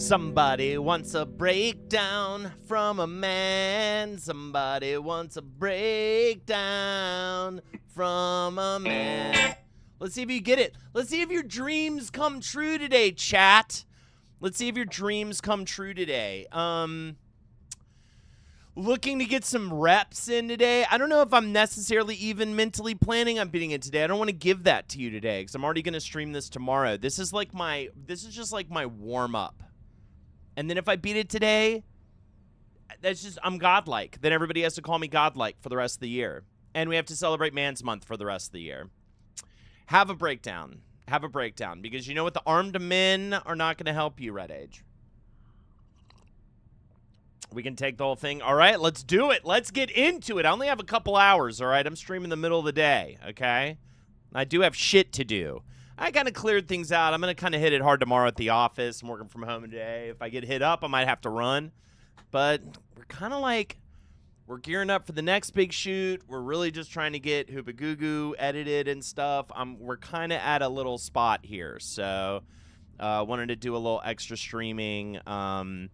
Somebody wants a breakdown from a man. Somebody wants a breakdown from a man. Let's see if you get it. Let's see if your dreams come true today, chat. Let's see if your dreams come true today. Looking to get some reps in today. I don't know if I'm necessarily even mentally planning on beating it today. I don't want to give that to you today because I'm already going to stream this tomorrow. This is just like my warm up. And then if I beat it today, that's just, I'm godlike. Then everybody has to call me godlike for the rest of the year. And we have to celebrate Man's Month for the rest of the year. Have a breakdown. Have a breakdown. Because you know what? The armed men are not going to help you, Red Age. We can take the whole thing. All right, let's do it. Let's get into it. I only have a couple hours, all right? I'm streaming the middle of the day, okay? I do have shit to do. I kind of cleared things out. I'm going to kind of hit it hard tomorrow at the office. I'm working from home today. If I get hit up, I might have to run. But we're kind of like, we're gearing up for the next big shoot. We're really just trying to get Hoopa Goo Goo edited and stuff. We're kind of at a little spot here. So wanted to do a little extra streaming before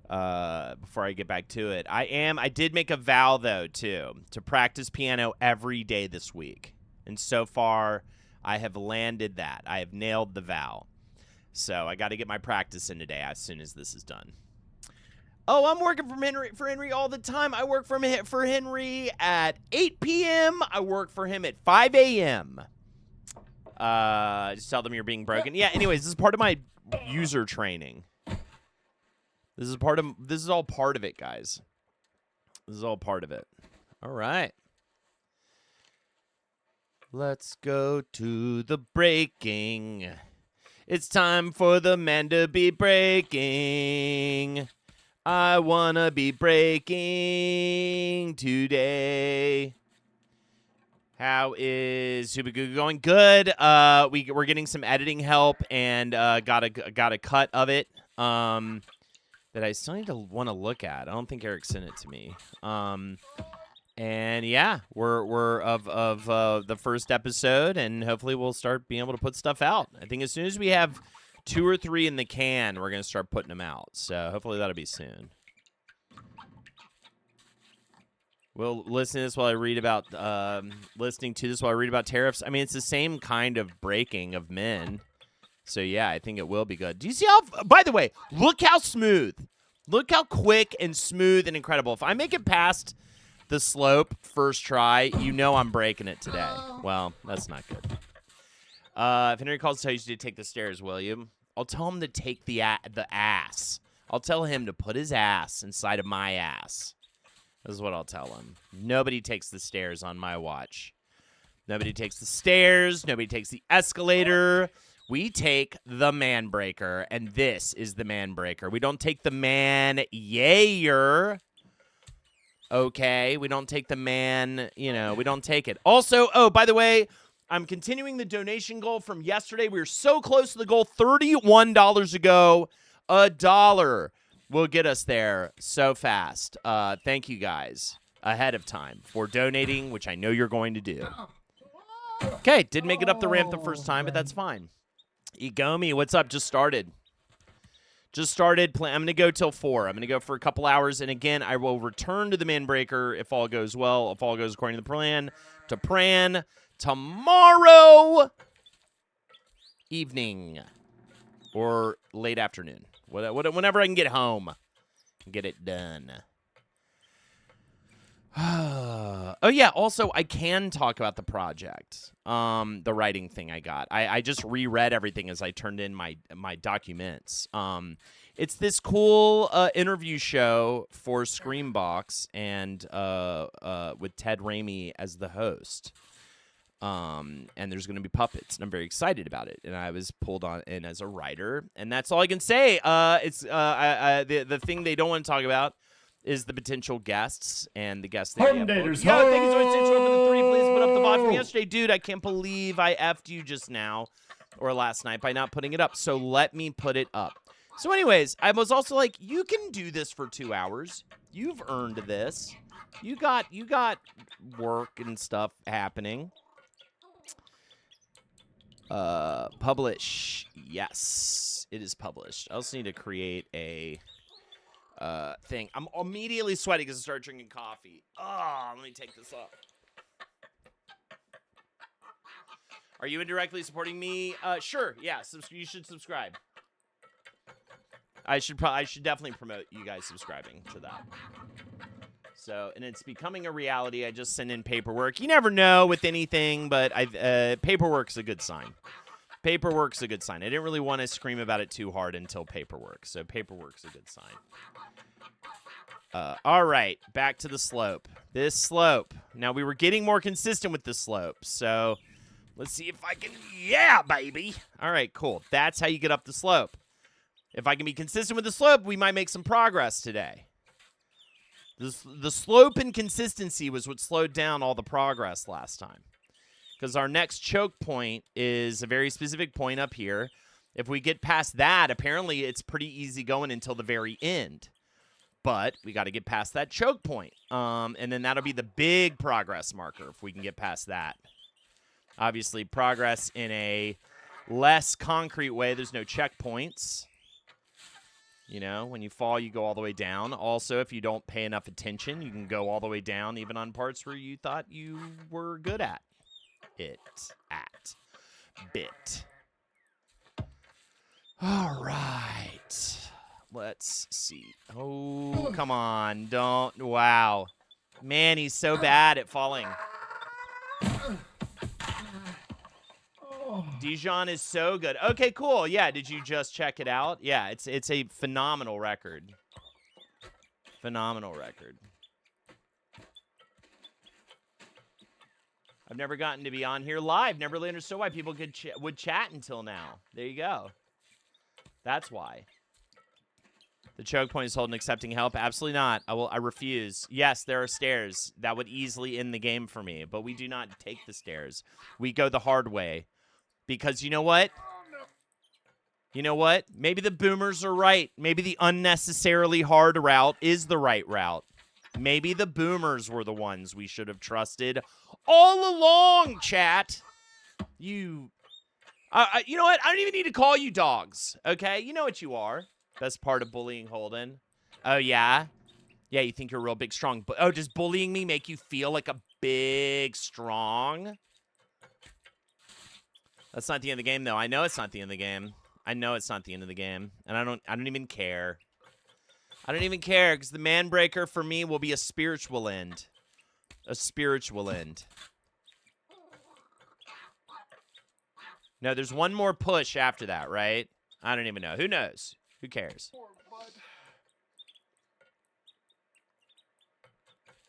I get back to it. I did make a vow, though, too, to practice piano every day this week. And so far, I have landed that. I have nailed the vow. So I got to get my practice in today as soon as this is done. Oh, I'm working for Henry all the time. I work for Henry at 8 p.m. I work for him at 5 a.m. Just tell them you're being broken. Yeah, anyways, this is part of my user training. This is all part of it, guys. This is all part of it. All right. Let's go to the breaking. It's time for the man to be breaking. I wanna be breaking today. How is Hoopa Goo Goo going? Good. We're getting some editing help and got a cut of it. That I still need to want to look at. I don't think Eric sent it to me. And yeah, we're of the first episode, and hopefully we'll start being able to put stuff out. I think as soon as we have 2 or 3 in the can, we're gonna start putting them out. So hopefully that'll be soon. We'll listen to this while I read about listening to this while I read about tariffs. I mean, it's the same kind of breaking of men. So, yeah, I think it will be good. Do you see how, by the way, look how smooth. Look how quick and smooth and incredible. If I make it past the slope first try, you know I'm breaking it today. Well, that's not good. If Henry calls to tell you to take the stairs, will you? I'll tell him to take the ass. I'll tell him to put his ass inside of my ass. This is what I'll tell him. Nobody takes the stairs on my watch. Nobody takes the stairs. Nobody takes the escalator. We take the Manbreaker, and this is the Manbreaker. We don't take the man-yayer. Okay? We don't take the man, we don't take it. Also, oh, by the way, I'm continuing the donation goal from yesterday. We were so close to the goal. $31 ago. $1 will get us there so fast. Thank you guys ahead of time for donating, which I know you're going to do. Okay, didn't make it up the ramp the first time, but that's fine. Egomi, what's up? Just started. I'm going to go till 4. I'm going to go for a couple hours. And again, I will return to the Manbreaker if all goes well, if all goes according to the plan, to Pran tomorrow evening or late afternoon. Whenever I can get home and get it done. Oh, yeah. Also, I can talk about the project, the writing thing I got. I just reread everything as I turned in my documents. It's this cool interview show for Screambox and with Ted Raimi as the host. And there's going to be puppets, and I'm very excited about it. And I was pulled on in as a writer, and that's all I can say. It's the thing they don't want to talk about is the potential guests and the guests that we have. Yeah, thank you so much for the 3. Please put up the VOD from yesterday. Dude, I can't believe I effed you just now or last night by not putting it up. So let me put it up. So anyways, I was also like, you can do this for 2 hours. You've earned this. You got work and stuff happening. Publish. Yes, it is published. I also need to create a thing. I'm immediately sweating because I started drinking coffee. Oh, let me take this off. Are you indirectly supporting me? Sure. Yeah. You should subscribe. I should definitely promote you guys subscribing to that. So, and it's becoming a reality. I just send in paperwork. You never know with anything, but paperwork's a good sign. Paperwork's a good sign. I didn't really want to scream about it too hard until paperwork. So paperwork's a good sign. All right, back to the slope. This slope. Now, we were getting more consistent with the slope. So let's see if I can. Yeah, baby. All right, cool. That's how you get up the slope. If I can be consistent with the slope, we might make some progress today. The slope and consistency was what slowed down all the progress last time. Because our next choke point is a very specific point up here. If we get past that, apparently it's pretty easy going until the very end. But we got to get past that choke point. And then that'll be the big progress marker if we can get past that. Obviously, progress in a less concrete way. There's no checkpoints. You know, when you fall, you go all the way down. Also, if you don't pay enough attention, you can go all the way down, even on parts where you thought you were good at it. Bit. All right. Let's see. Oh, come on. Don't. Wow. Man, he's so bad at falling. Dijon is so good. Okay, cool. Yeah, did you just check it out? Yeah, it's a phenomenal record. Phenomenal record. I've never gotten to be on here live. Never really understood why people would chat until now. There you go. That's why. The choke point is holding accepting help. Absolutely not. I refuse. Yes, there are stairs. That would easily end the game for me, but we do not take the stairs. We go the hard way. Because you know what? You know what? Maybe the boomers are right. Maybe the unnecessarily hard route is the right route. Maybe the boomers were the ones we should have trusted all along, chat. You know what? I don't even need to call you dogs, okay? You know what you are. Best part of bullying Holden. Oh, yeah? Yeah, you think you're real big, strong. Oh, does bullying me make you feel like a big, strong? That's not the end of the game, though. I know it's not the end of the game. I know it's not the end of the game. And I don't even care. I don't even care, because the Manbreaker for me will be a spiritual end. A spiritual end. No, there's one more push after that, right? I don't even know. Who knows? Who cares?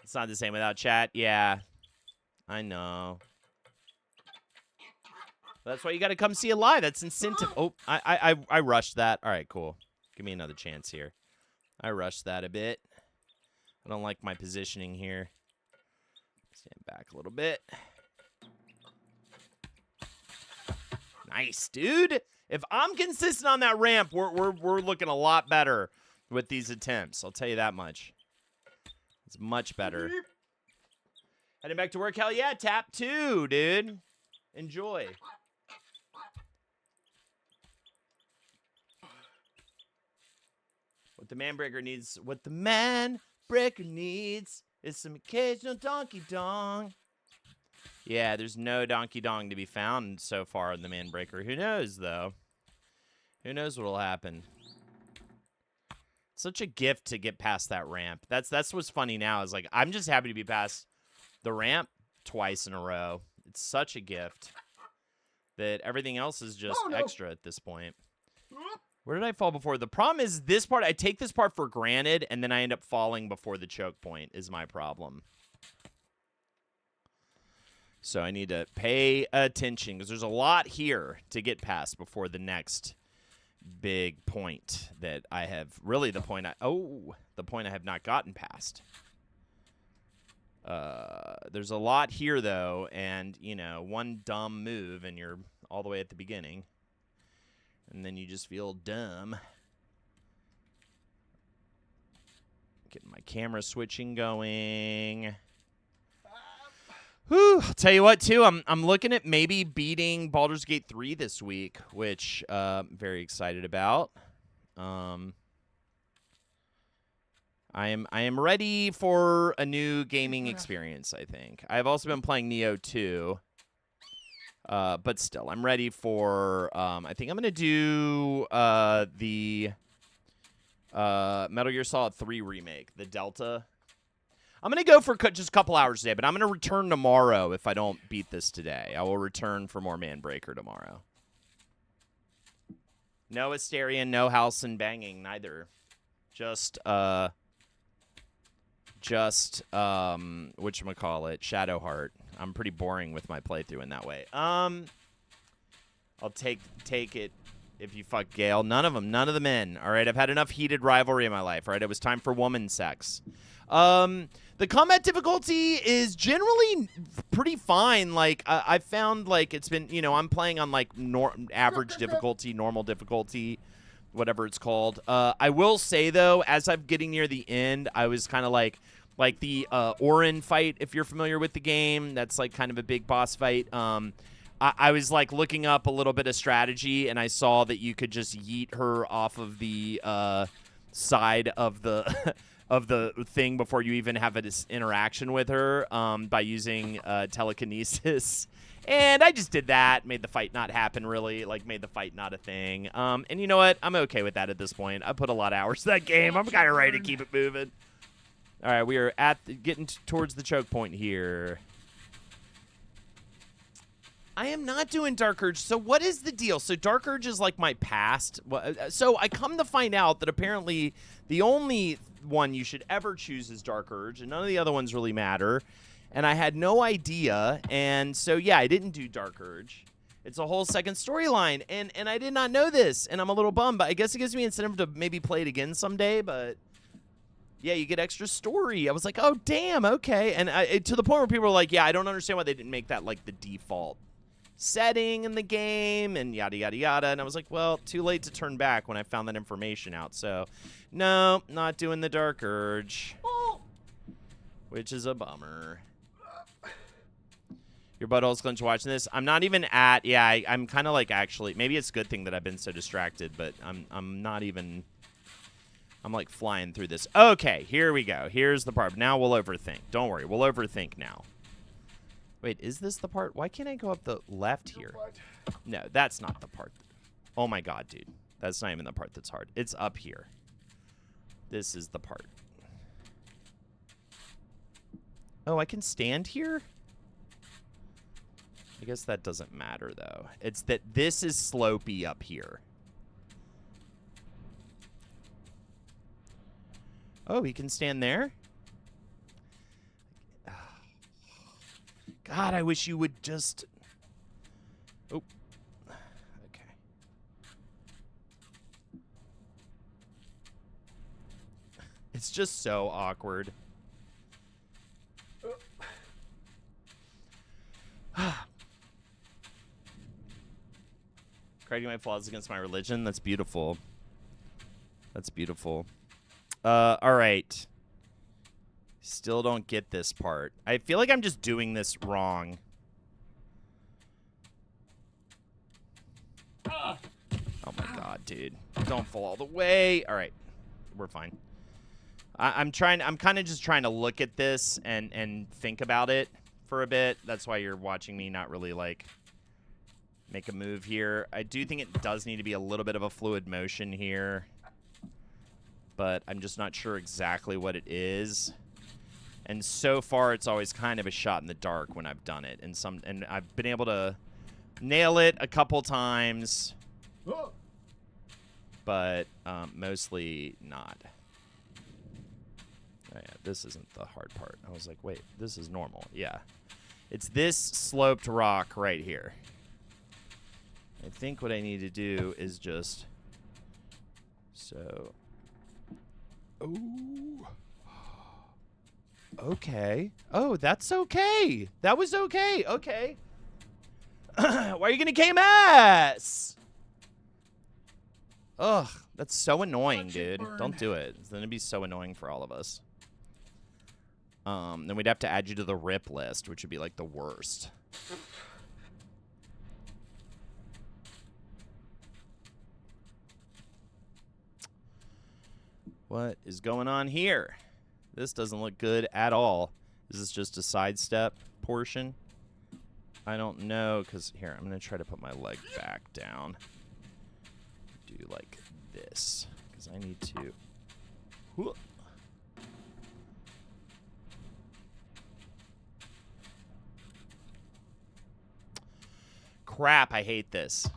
It's not the same without chat. Yeah. I know. That's why you got to come see it live. That's incentive. Oh, I rushed that. All right, cool. Give me another chance here. I rushed that a bit. I don't like my positioning here. Stand back a little bit. Nice, dude. If I'm consistent on that ramp, we're looking a lot better with these attempts. I'll tell you that much. It's much better. Heading back to work. Hell yeah, tap 2, dude. Enjoy. What the Manbreaker needs is some occasional donkey dong. Yeah, there's no donkey dong to be found so far in the Manbreaker. Who knows, though? Who knows what'll happen? It's such a gift to get past that ramp. That's what's funny now is, like, I'm just happy to be past the ramp twice in a row. It's such a gift that everything else is just extra at this point. Where did I fall before? The problem is this part, I take this part for granted, and then I end up falling before the choke point is my problem. So I need to pay attention, because there's a lot here to get past before the next big point that I have. Really, the point I have not gotten past. There's a lot here, though, and, you know, one dumb move, and you're all the way at the beginning. And then you just feel dumb. Getting my camera switching going. Whew, I'll tell you what, too, I'm looking at maybe beating Baldur's Gate 3 this week, which I'm very excited about. I am ready for a new gaming experience, I think. I've also been playing Neo 2. But still, I'm ready for, I think I'm going to do the Metal Gear Solid 3 remake, the Delta. I'm going to go for just a couple hours today, but I'm going to return tomorrow if I don't beat this today. I will return for more Manbreaker tomorrow. No Asterion, no house and banging, neither. Just whatchamacallit, Shadowheart. I'm pretty boring with my playthrough in that way. I'll take it if you fuck Gale. None of the men. All right, I've had enough heated rivalry in my life. All right, it was time for woman sex. The combat difficulty is generally pretty fine. Like, I found, like, it's been, you know, I'm playing on, like, average difficulty, normal difficulty, whatever it's called. I will say, though, as I'm getting near the end, I was kind of like the Orin fight, if you're familiar with the game. That's, like, kind of a big boss fight. I was, like, looking up a little bit of strategy, and I saw that you could just yeet her off of the side of the of the thing before you even have an interaction with her by using telekinesis. And I just did that, made the fight not happen, really, like, made the fight not a thing. And you know what? I'm okay with that at this point. I put a lot of hours to that game. I'm kind of ready to keep it moving. All right, we are getting towards the choke point here. I am not doing Dark Urge. So what is the deal? So Dark Urge is like my past. So I come to find out that apparently the only one you should ever choose is Dark Urge, and none of the other ones really matter. And I had no idea. And so, yeah, I didn't do Dark Urge. It's a whole second storyline, and I did not know this, and I'm a little bummed. But I guess it gives me incentive to maybe play it again someday, but... yeah, you get extra story. I was like, oh, damn, okay. And to the point where people were like, yeah, I don't understand why they didn't make that, like, the default setting in the game and yada, yada, yada. And I was like, well, too late to turn back when I found that information out. So, no, not doing the Dark Urge, which is a bummer. Your butthole's clench watching this. I'm not even at, yeah, I'm kind of like actually, maybe it's a good thing that I've been so distracted, but I'm not even... I'm, like, flying through this. Okay, here we go. Here's the part. Now we'll overthink. Don't worry. We'll overthink now. Wait, is this the part? Why can't I go up the left here? No, that's not the part. Oh, my God, dude. That's not even the part that's hard. It's up here. This is the part. Oh, I can stand here? I guess that doesn't matter, though. It's that this is slopey up here. Oh, he can stand there? God, I wish you would just... oh. Okay. It's just so awkward. Creating my flaws against my religion? That's beautiful. That's beautiful. All right. Still don't get this part. I feel like I'm just doing this wrong. Oh my God, dude. Don't fall all the way. All right. We're fine. I'm kind of just trying to look at this and think about it for a bit. That's why you're watching me not really, like, make a move here. I do think it does need to be a little bit of a fluid motion here, but I'm just not sure exactly what it is. And so far, it's always kind of a shot in the dark when I've done it. And I've been able to nail it a couple times, but mostly not. Oh, yeah, this isn't the hard part. I was like, wait, this is normal. Yeah. It's this sloped rock right here. I think what I need to do is just... so... oh... okay. Oh, that's okay. That was okay. Okay. Why are you gonna KMS? Ugh, that's so annoying, dude. Don't do it. It's gonna be so annoying for all of us. Then we'd have to add you to the RIP list, which would be like the worst. What is going on here? This doesn't look good at all. Is this just a sidestep portion? I don't know, because here, I'm going to try to put my leg back down. Do like this, because I need to... Whoa. Crap, I hate this.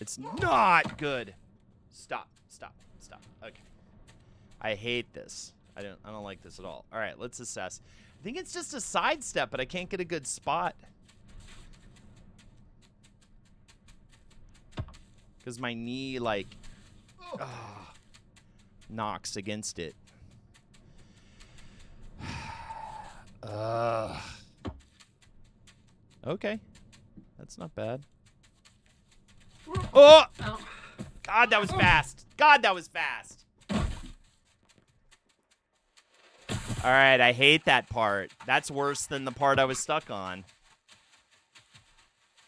It's not good. Stop. Okay. I hate this. I don't like this at all. All right, let's assess. I think it's just a sidestep, but I can't get a good spot. Because my knee, like, knocks against it. Okay. That's not bad. Oh! God, that was fast. God, that was fast. All right, I hate that part. That's worse than the part I was stuck on.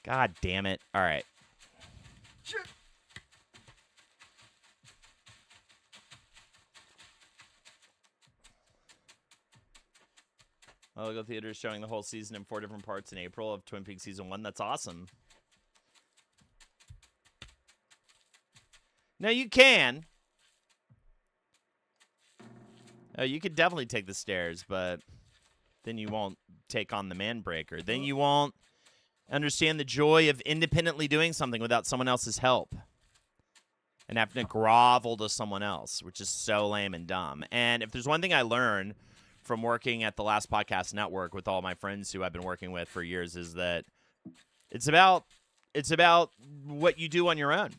God damn it. All right. Logo Theater is showing the whole season in 4 different parts in April of Twin Peaks Season 1. That's awesome. No, you can. Oh, you could definitely take the stairs, but then you won't take on the Manbreaker. Then you won't understand the joy of independently doing something without someone else's help. And having to grovel to someone else, which is so lame and dumb. And if there's one thing I learned from working at the Last Podcast Network with all my friends who I've been working with for years is that it's about what you do on your own.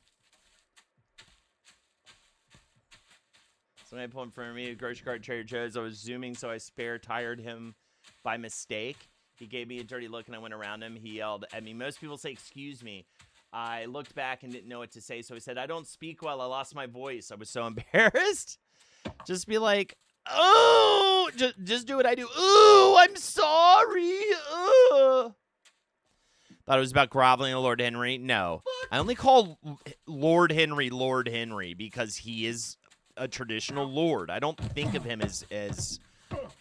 Somebody pulled in front of me, a grocery cart, Trader Joe's. I was zooming, so I spare-tired him by mistake. He gave me a dirty look, and I went around him. He yelled at me. Most people say, "Excuse me." I looked back and didn't know what to say, so he said, "I don't speak well. I lost my voice." I was so embarrassed. Just be like, "Oh," just do what I do. "Oh, I'm sorry." Thought it was about groveling to Lord Henry. No. I only call Lord Henry because he is a traditional lord. I don't think of him as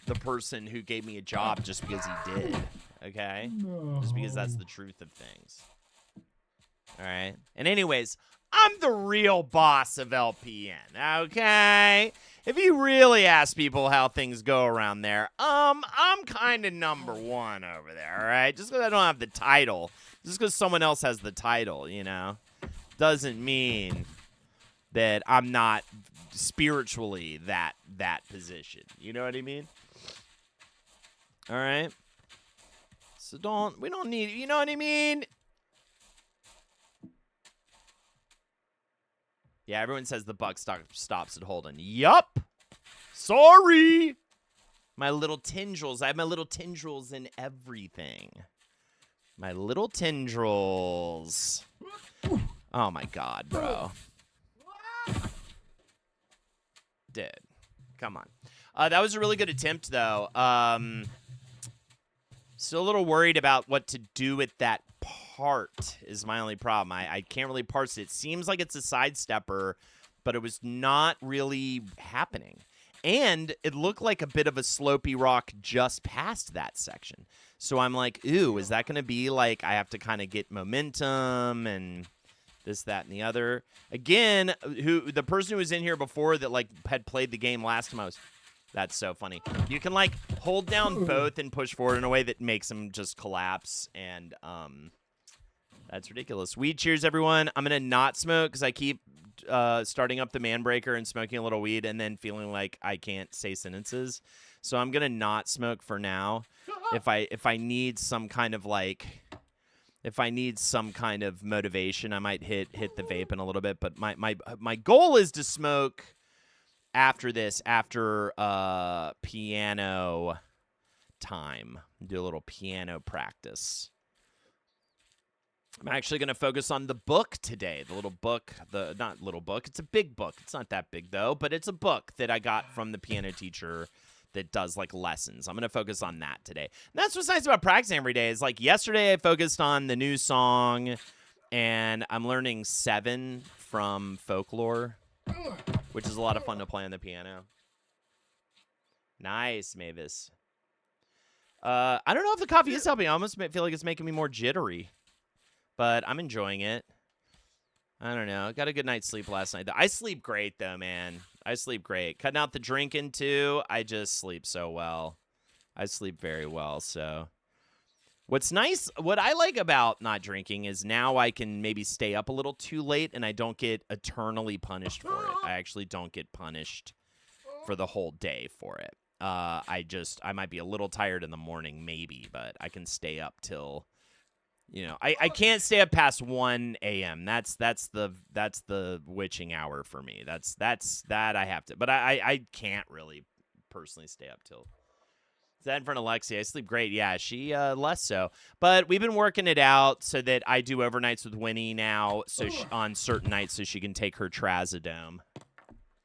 the person who gave me a job just because he did. Okay? No. Just because that's the truth of things. All right? And anyways, I'm the real boss of LPN. Okay? If you really ask people how things go around there, I'm kind of number one over there, all right? Just because I don't have the title, just because someone else has the title, you know, doesn't mean that I'm not spiritually that position. You know what I mean? All right? So we don't need, you know what I mean? Yeah, everyone says the buck stops at Holden. Yup. Sorry. My little tendrils. I have my little tendrils in everything. My little tendrils. Oh, my God, bro. Dude. Come on. That was a really good attempt, though. Still a little worried about what to do with that part is my only problem. I can't really parse it. It seems like it's a sidestepper, but it was not really happening. And it looked like a bit of a slopey rock just past that section. So I'm like, ooh, is that going to be like I have to kind of get momentum and this, that, and the other? Again, the person who was in here before that like had played the game last time, that's so funny. You can like hold down both and push forward in a way that makes them just collapse, and that's ridiculous. Weed cheers, everyone. I'm gonna not smoke because I keep starting up the Manbreaker and smoking a little weed and then feeling like I can't say sentences. So I'm gonna not smoke for now. If I need some kind of motivation, I might hit the vape in a little bit. But my goal is to smoke after this, after piano time. Do a little piano practice. I'm actually going to focus on the book today. The little book, not little book, it's a big book. It's not that big, though, but it's a book that I got from the piano teacher that does like lessons. I'm going to focus on that today. And that's what's nice about practicing every day is like yesterday I focused on the new song and I'm learning 7 from Folklore, which is a lot of fun to play on the piano. Nice, Mavis. I don't know if the coffee is helping. I almost feel like it's making me more jittery, but I'm enjoying it. I don't know. I got a good night's sleep last night. I sleep great, though, man. I sleep great. Cutting out the drinking, too. I just sleep so well. I sleep very well, so. What's nice, what I like about not drinking is now I can maybe stay up a little too late and I don't get eternally punished for it. I actually don't get punished for the whole day for it. I might be a little tired in the morning, maybe, but I can stay up till, you know, I can't stay up past 1 a.m. That's the witching hour for me. That I have to, but I can't really personally stay up till. Is that in front of Lexi? I sleep great. Yeah, she less so. But we've been working it out so that I do overnights with Winnie now, so on certain nights, so she can take her trazodone.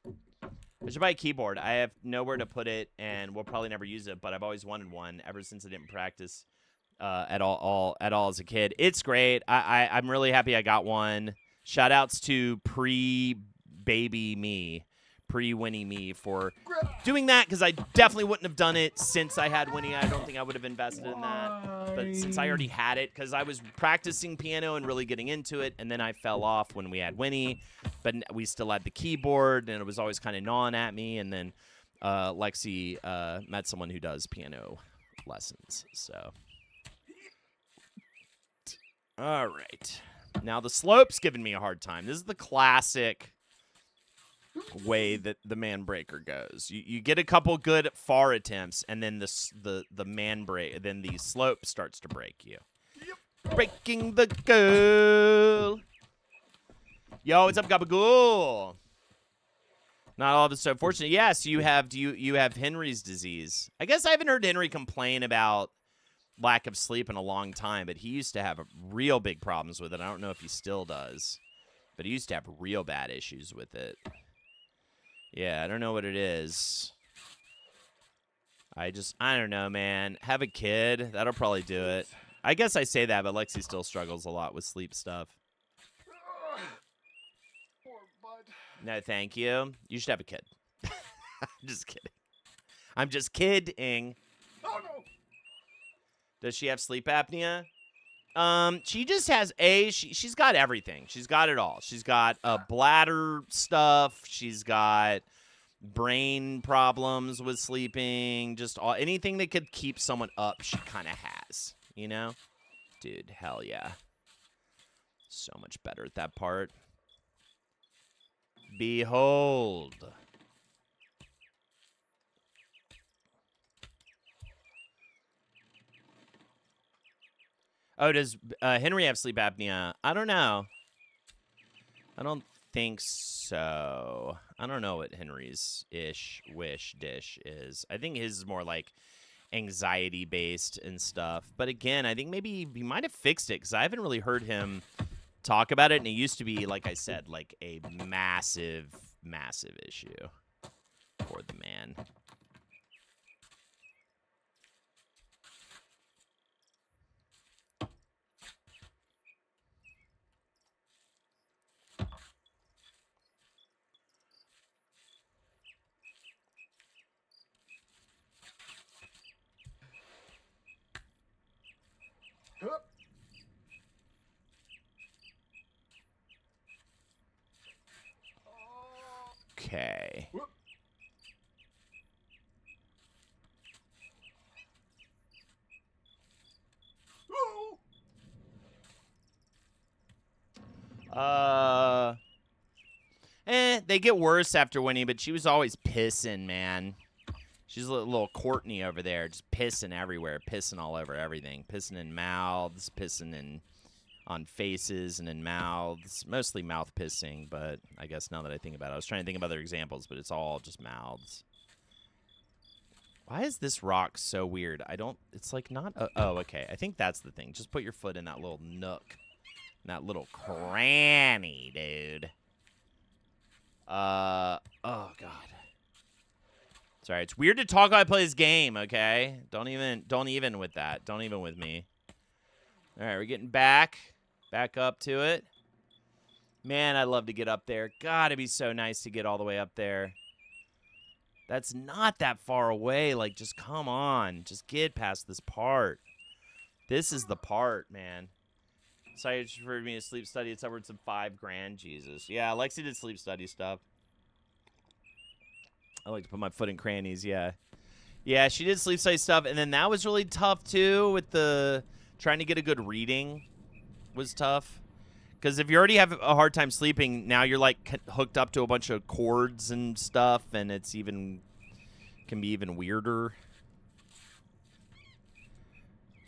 I should buy a keyboard. I have nowhere to put it, and we'll probably never use it. But I've always wanted one ever since I didn't practice at all as a kid. It's great. I'm really happy I got one. Shout outs to pre-baby me. Pre-Winnie me for doing that because I definitely wouldn't have done it since I had Winnie. I don't think I would have invested in that. But since I already had it, because I was practicing piano and really getting into it, and then I fell off when we had Winnie, but we still had the keyboard, and it was always kind of gnawing at me. And then Lexi met someone who does piano lessons. So, all right. Now the slope's giving me a hard time. This is the classic way that the Manbreaker goes. You get a couple good far attempts, and then then the slope starts to break you. Breaking the goal. Yo, what's up, Gabagool? Not all of us so fortunate. Yes, you have Henry's disease. I guess I haven't heard Henry complain about lack of sleep in a long time, but he used to have real big problems with it. I don't know if he still does, but he used to have real bad issues with it. Yeah, I don't know what it is. I don't know, man. Have a kid. That'll probably do it. I guess I say that, but Lexi still struggles a lot with sleep stuff. No, thank you. You should have a kid. I'm just kidding. I'm just kidding. Does she have sleep apnea? She just has she's got everything. She's got it all. She's got bladder stuff. She's got brain problems with sleeping. Just anything that could keep someone up, she kind of has. You know? Dude, hell yeah. So much better at that part. Behold. Oh, does Henry have sleep apnea? I don't know. I don't think so. I don't know what Henry's wish dish is. I think his is more like anxiety based and stuff. But again, I think maybe he might have fixed it because I haven't really heard him talk about it. And it used to be, like I said, like a massive, massive issue for the man. Okay. They get worse after Winnie, but she was always pissing, man. She's a little Courtney over there, just pissing everywhere, pissing all over everything. Pissing in mouths, pissing on faces and in mouths. Mostly mouth pissing, but I guess now that I think about it, I was trying to think of other examples, but it's all just mouths. Why is this rock so weird? It's like not, oh, okay. I think that's the thing. Just put your foot in that little nook. In that little cranny, dude. Oh, God. Sorry, it's weird to talk while I play this game, okay? Don't even with that. Don't even with me. All right, we're getting back up to it. Man, I'd love to get up there. God, it'd be so nice to get all the way up there. That's not that far away. Like, just come on. Just get past this part. This is the part, man. Sorry, just referred me to sleep study. It's upwards of $5,000. Jesus. Yeah, Lexi did sleep study stuff. I like to put my foot in crannies, yeah. Yeah, she did sleep study stuff, and then that was really tough, too, with the trying to get a good reading was tough. Because if you already have a hard time sleeping, now you're, like, hooked up to a bunch of cords and stuff, and it's can be even weirder.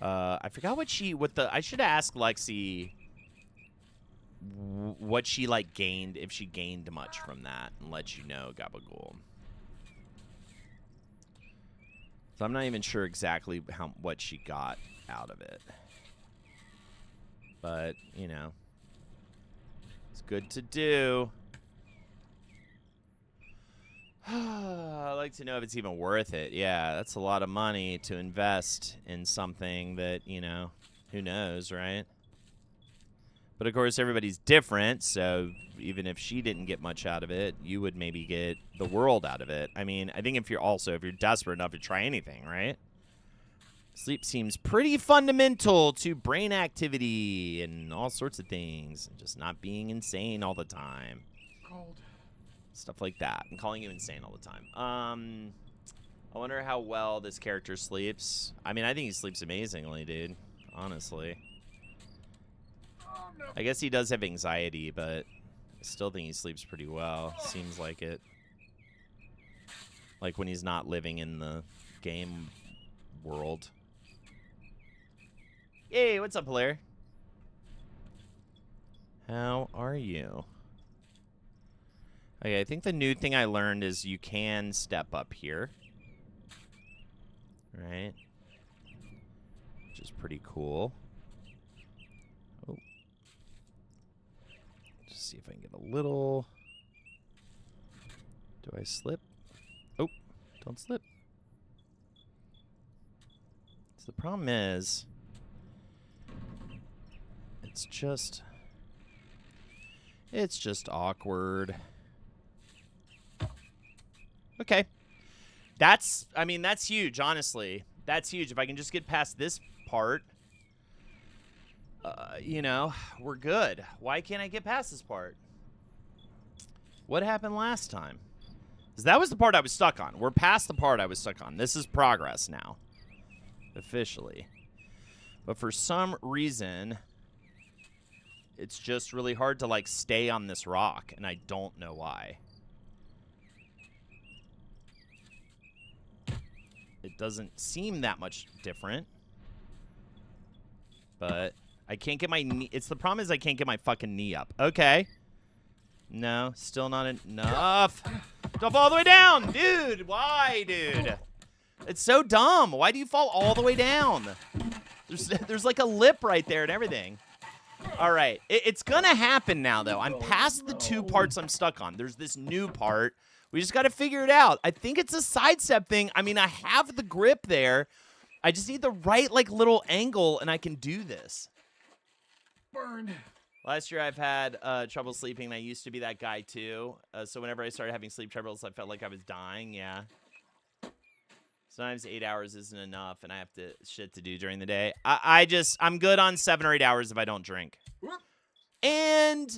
I forgot I should ask Lexi what she, like, gained, if she gained much from that, and let you know, Gabagool. So I'm not even sure exactly what she got out of it. But, you know, it's good to do. I'd like to know if it's even worth it. Yeah, that's a lot of money to invest in something that, you know, who knows, right? But, of course, everybody's different, so even if she didn't get much out of it, you would maybe get the world out of it. I mean, I think if you're desperate enough to try anything, right? Sleep seems pretty fundamental to brain activity and all sorts of things. And just not being insane all the time. Cold. Stuff like that. I'm calling you insane all the time. I wonder how well this character sleeps. I mean, I think he sleeps amazingly, dude. Honestly. I guess he does have anxiety, but I still think he sleeps pretty well. Seems like it. Like when he's not living in the game world. Hey, what's up, Blair? How are you? Okay, I think the new thing I learned is you can step up here. Right? Which is pretty cool. Oh. Just see if I can get a little... Do I slip? Oh, don't slip. So the problem is... It's just awkward. Okay. That's huge, honestly. That's huge. If I can just get past this part, you know, we're good. Why can't I get past this part? What happened last time? Because that was the part I was stuck on. We're past the part I was stuck on. This is progress now. Officially. But for some reason... It's just really hard to, like, stay on this rock, and I don't know why. It doesn't seem that much different. But I can't get my knee... The problem is I can't get my fucking knee up. Okay. No, still not enough. Don't fall all the way down! Dude, why, dude? It's so dumb. Why do you fall all the way down? There's like, a lip right there and everything. All right, it's going to happen now, though. I'm past the two parts I'm stuck on. There's this new part. We just got to figure it out. I think it's a sidestep thing. I mean, I have the grip there. I just need the right, like, little angle, and I can do this. Burned. Last year, I've had trouble sleeping, and I used to be that guy, too. So whenever I started having sleep troubles, I felt like I was dying, yeah. Sometimes 8 hours isn't enough, and I have shit to do during the day. I'm good on 7 or 8 hours if I don't drink. And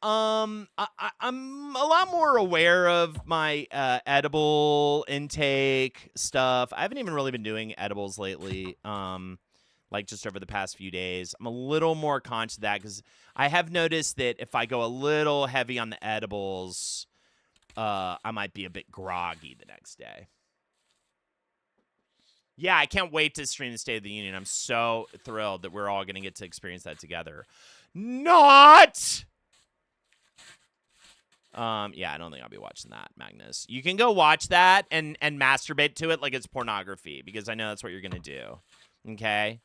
I'm a lot more aware of my edible intake stuff. I haven't even really been doing edibles lately, like just over the past few days. I'm a little more conscious of that because I have noticed that if I go a little heavy on the edibles, I might be a bit groggy the next day. Yeah, I can't wait to stream the State of the Union. I'm so thrilled that we're all going to get to experience that together. Not! Yeah, I don't think I'll be watching that, Magnus. You can go watch that and masturbate to it like it's pornography, because I know that's what you're going to do. Okay?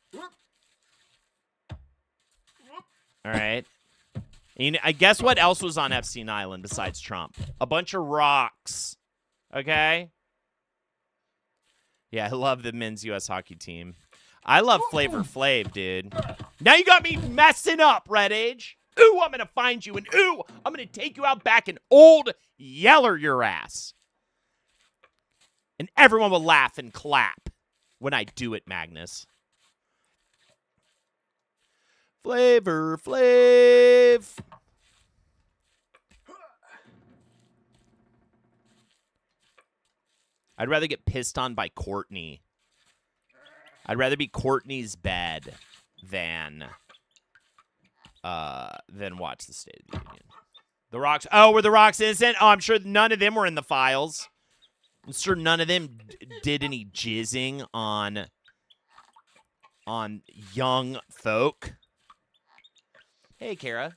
All right. And I guess what else was on Epstein Island besides Trump? A bunch of rocks. Okay? Yeah, I love the men's U.S. hockey team. I love Flavor Flav, dude. Now you got me messing up, Red Age. Ooh, I'm going to find you, and ooh, I'm going to take you out back and old yeller your ass. And everyone will laugh and clap when I do it, Magnus. Flavor Flav. I'd rather get pissed on by Courtney. I'd rather be Courtney's bed than watch the State of the Union. The Rocks. Oh, were the Rocks innocent? Oh, I'm sure none of them were in the files. I'm sure none of them did any jizzing on young folk. Hey, Kara.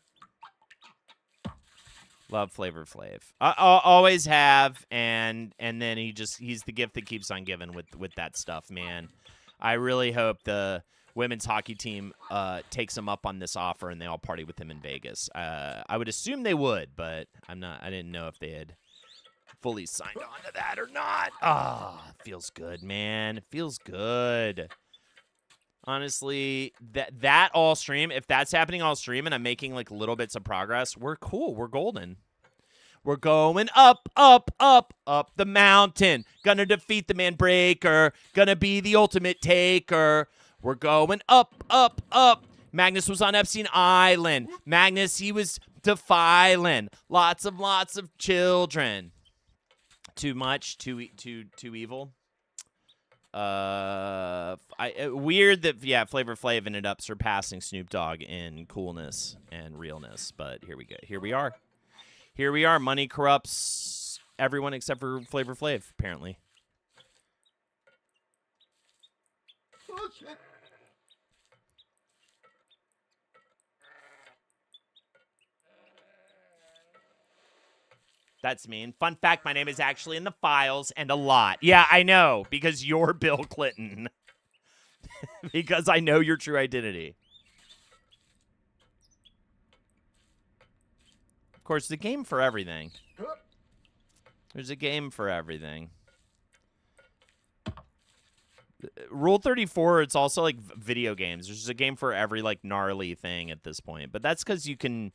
Love Flavor Flav. I always have, and then he's the gift that keeps on giving with that stuff, man. I really hope the women's hockey team takes him up on this offer and they all party with him in Vegas. I would assume they would, but I didn't know if they had fully signed on to that or not. Ah, oh, feels good, man. It feels good. Honestly, that all stream, if that's happening all stream and I'm making like little bits of progress, we're cool. We're golden. We're going up, up, up, up the mountain. Gonna defeat the Manbreaker. Gonna be the ultimate taker. We're going up, up, up. Magnus was on Epstein Island. Magnus, he was defiling lots of children. Too much, too evil. Weird that Flavor Flav ended up surpassing Snoop Dogg in coolness and realness, but here we go. Here we are. Money corrupts everyone except for Flavor Flav, apparently. Oh, shit. That's mean. Fun fact, my name is actually in the files and a lot. Yeah, I know, because you're Bill Clinton. Because I know your true identity. Of course, the game for everything. There's a game for everything. Rule 34, it's also like video games. There's just a game for every like gnarly thing at this point. But that's because you can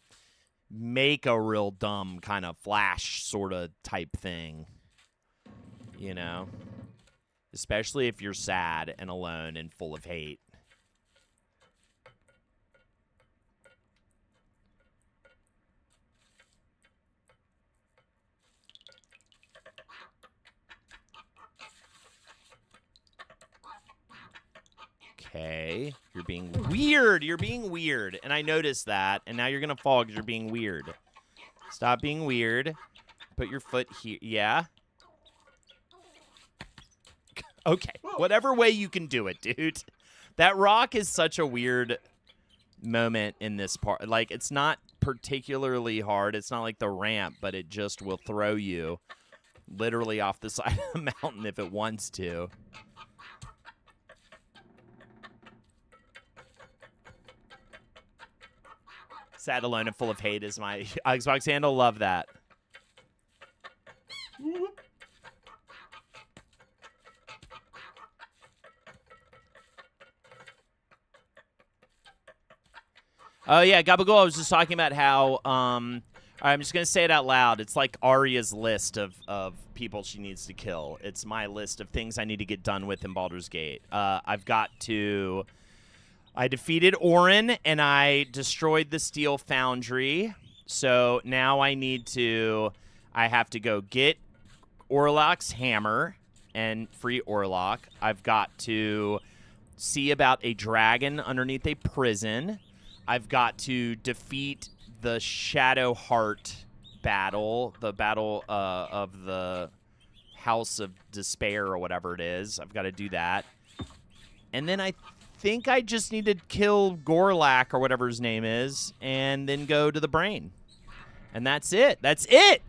make a real dumb kind of Flash sort of type thing. You know? Especially if you're sad and alone and full of hate. Okay. You're being weird. You're being weird. And I noticed that. And now you're going to fall because you're being weird. Stop being weird. Put your foot here. Yeah? Okay. Whatever way you can do it, dude. That rock is such a weird moment in this part. Like, it's not particularly hard. It's not like the ramp, but it just will throw you literally off the side of the mountain if it wants to. Sad, alone, and full of hate is my Xbox handle. Love that. Oh, yeah, Gabagool, I was just talking about how, I'm just going to say it out loud. It's like Arya's list of people she needs to kill. It's my list of things I need to get done with in Baldur's Gate. I defeated Orin, and I destroyed the Steel Foundry. So now I have to go get Orlok's hammer and free Orlok. I've got to see about a dragon underneath a prison. I've got to defeat the Shadow Heart battle, the battle of the House of Despair or whatever it is. I've got to do that. And then I think I just need to kill Gorlak or whatever his name is and then go to the brain. And that's it. That's it.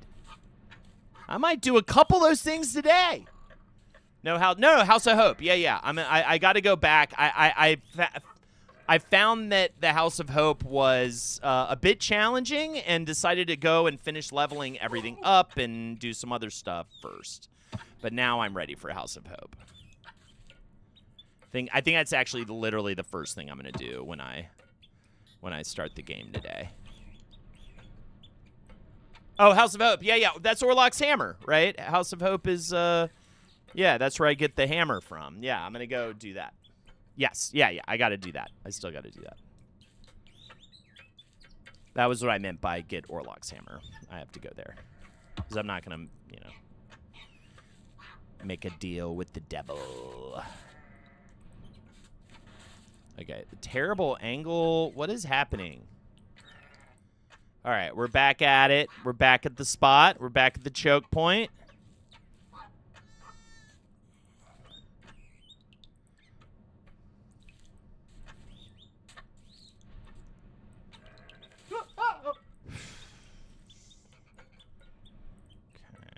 I might do a couple of those things today. No, House of Hope. Yeah. I got to go back. I found that the House of Hope was a bit challenging and decided to go and finish leveling everything up and do some other stuff first. But now I'm ready for House of Hope. I think that's actually literally the first thing I'm gonna do when I start the game today. Oh, House of Hope. Yeah. That's Orlok's hammer, right? House of Hope is, yeah, that's where I get the hammer from. Yeah, I'm going to go do that. Yes. Yeah. I got to do that. I still got to do that. That was what I meant by get Orlok's hammer. I have to go there. Because I'm not going to, make a deal with the devil. Okay. Terrible angle. What is happening? All right, we're back at it. We're back at the spot. We're back at the choke point.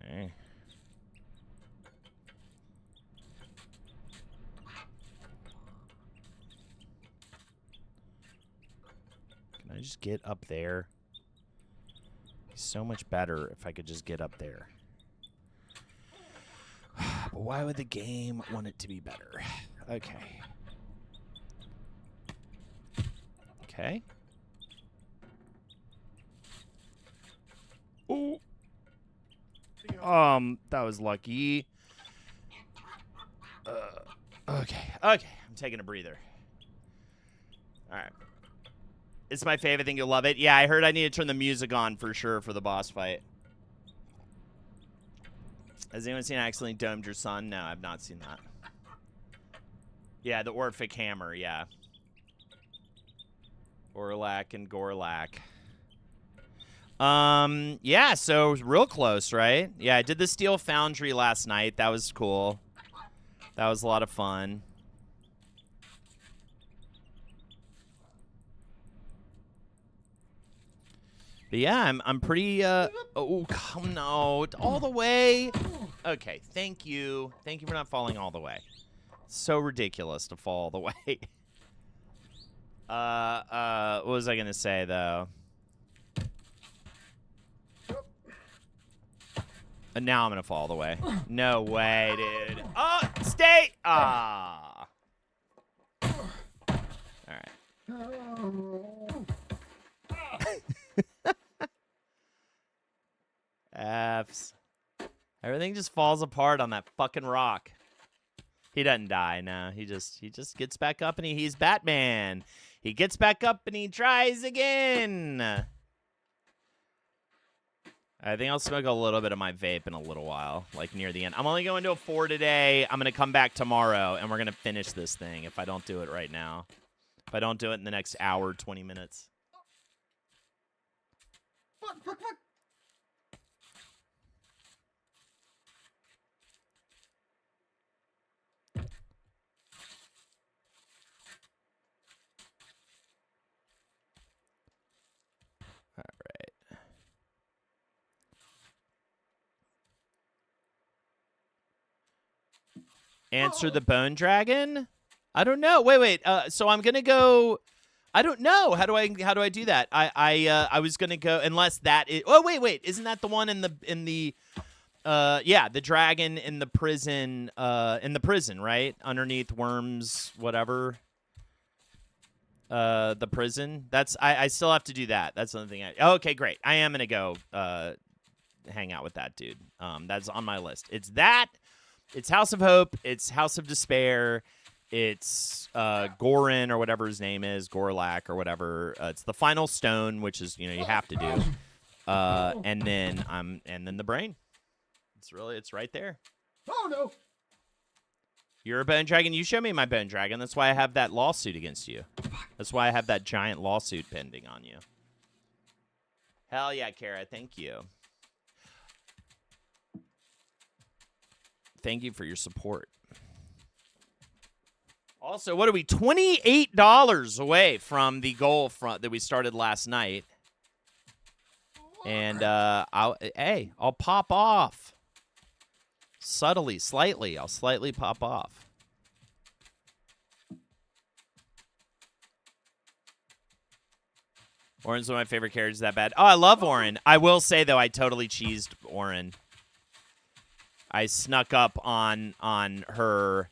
Okay. Can I just get up there? So much better if I could just get up there. But why would the game want it to be better? Okay. Okay. Ooh. That was lucky. Okay. I'm taking a breather. All right. It's my favorite thing. You'll love it. Yeah, I heard I need to turn the music on for sure for the boss fight. Has anyone seen I accidentally domed your son? No, I've not seen that. Yeah, the Orphic hammer, yeah. Orlak and Gorlak. Yeah, so real close, right? Yeah, I did the Steel Foundry last night. That was cool. That was a lot of fun. But yeah, I'm pretty, oh, come no, all the way. Okay, thank you. Thank you for not falling all the way. So ridiculous to fall all the way. What was I gonna say, though? And now I'm gonna fall all the way. No way, dude. Oh, stay! Ah. All right. F's. Everything just falls apart on that fucking rock. He doesn't die, no. He just gets back up and he's Batman. He gets back up and he tries again. I think I'll smoke a little bit of my vape in a little while, like near the end. I'm only going to a 4 today. I'm going to come back tomorrow, and we're going to finish this thing if I don't do it right now. If I don't do it in the next hour, 20 minutes. Fuck. All right. Answer the Bone Dragon? I don't know. Wait. So I'm gonna go. I don't know. How do I do that? I was gonna go unless that is. Oh wait. Isn't that the one in the yeah, the dragon in the prison right underneath Worms whatever. The prison. That's I still have to do that. That's another thing. Okay, great. I am gonna go hang out with that dude. That's on my list. It's that. It's House of Hope. It's House of Despair. It's Gorin or whatever his name is, Gorlak or whatever. It's the final stone, which is you have to do. And then the brain. It's right there. Oh no. You're a bone dragon. You show me my bone dragon. That's why I have that lawsuit against you. That's why I have that giant lawsuit pending on you. Hell yeah, Kara. Thank you. Thank you for your support. Also, what are we? $28 away from the goal that we started last night. And I'll pop off. Subtly, slightly. I'll slightly pop off. Orin's one of my favorite characters. That bad? Oh, I love Orin. I will say, though, I totally cheesed Orin. I snuck up on her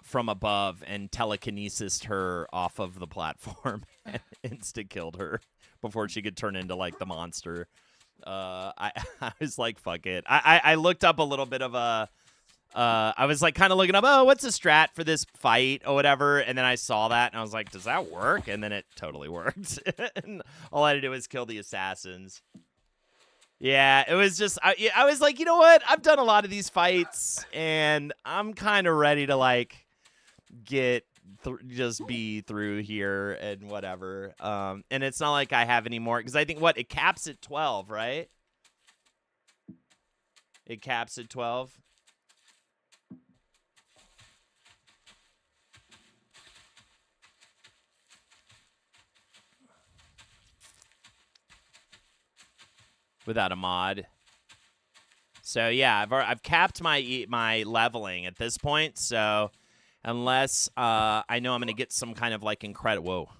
from above and telekinesis her off of the platform and insta-killed her before she could turn into, like, the monster. I was like, fuck it. I looked up a little bit of a... I was, like, kind of looking up, oh, what's the strat for this fight or whatever, and then I saw that, and I was like, does that work? And then it totally worked. And all I had to do was kill the assassins. Yeah, it was just, I was like, you know what? I've done a lot of these fights, and I'm kind of ready to, like, just be through here and whatever. And it's not like I have any more, because I think, it caps at 12, right? It caps at 12. Without a mod. So yeah, I've capped my leveling at this point. So unless I know I'm gonna get some kind of like incredible,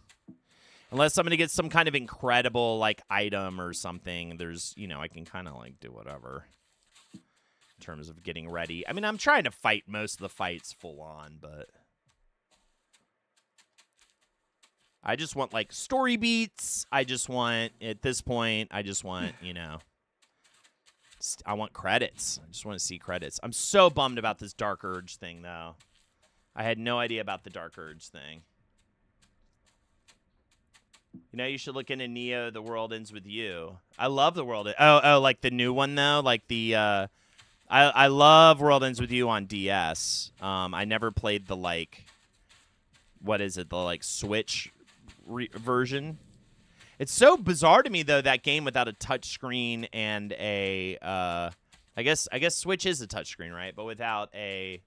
unless I'm gonna get some kind of incredible like item or something, there's I can kind of like do whatever in terms of getting ready. I mean, I'm trying to fight most of the fights full on, but I just want, like, story beats. I just want, at this point, I just want, I want credits. I just want to see credits. I'm so bummed about this Dark Urge thing, though. I had no idea about the Dark Urge thing. You should look into Neo, The World Ends With You. I love The World... Oh, like the new one, though? Like the... I love World Ends With You on DS. I never played the, like... What is it? The, like, Switch... version. It's so bizarre to me though, that game without a touchscreen and a I guess Switch is a touchscreen, right? But without a...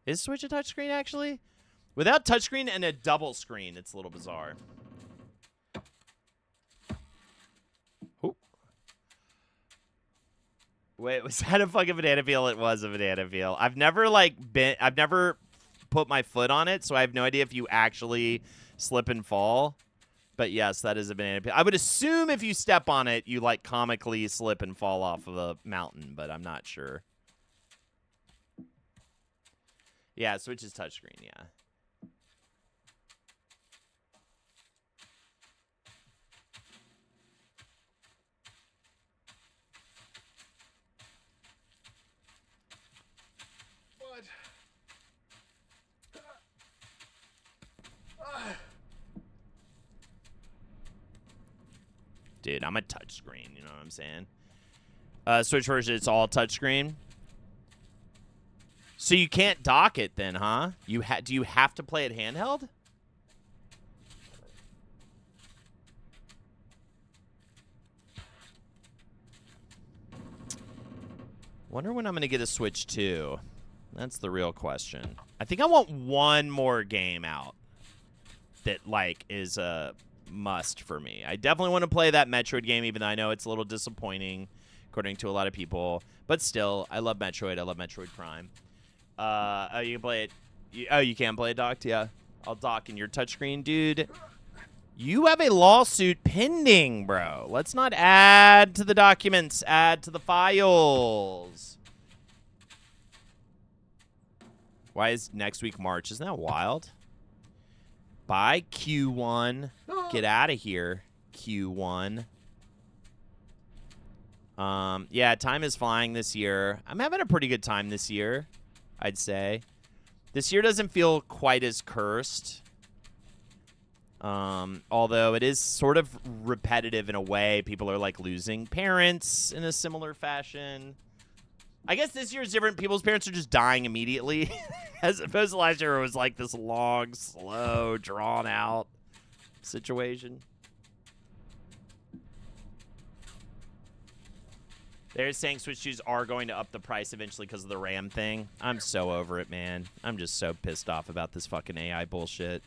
Is Switch a touchscreen actually? Without touchscreen and a double screen, it's a little bizarre. Ooh. Wait, was that a fucking banana peel? It was a banana peel. I've never put my foot on it, so I have no idea if you actually slip and fall. But yes, that is a banana peel. I would assume if you step on it, you like comically slip and fall off of a mountain, but I'm not sure. Yeah, Switch is touchscreen, yeah. What? Dude, I'm a touchscreen, you know what I'm saying? Switch version, it's all touchscreen. So you can't dock it then, huh? Do you have to play it handheld? Wonder when I'm going to get a Switch 2. That's the real question. I think I want one more game out that, like, is a must for me. I definitely want to play that Metroid game, even though I know it's a little disappointing, according to a lot of people. But still, I love Metroid. I love Metroid Prime. Oh, you can play it. You can play it docked? Yeah. I'll dock in your touchscreen, dude. You have a lawsuit pending, bro. Let's not add to the documents. Add to the files. Why is next week March? Isn't that wild? Bye, Q1. Get out of here, Q1. Yeah, time is flying this year. I'm having a pretty good time this year, I'd say. This year doesn't feel quite as cursed. Although it is sort of repetitive in a way. People are, like, losing parents in a similar fashion. I guess this year is different. People's parents are just dying immediately. As opposed to last year, it was like this long, slow, drawn-out situation. They're saying Switch 2s are going to up the price eventually because of the RAM thing. I'm so over it, man. I'm just so pissed off about this fucking AI bullshit.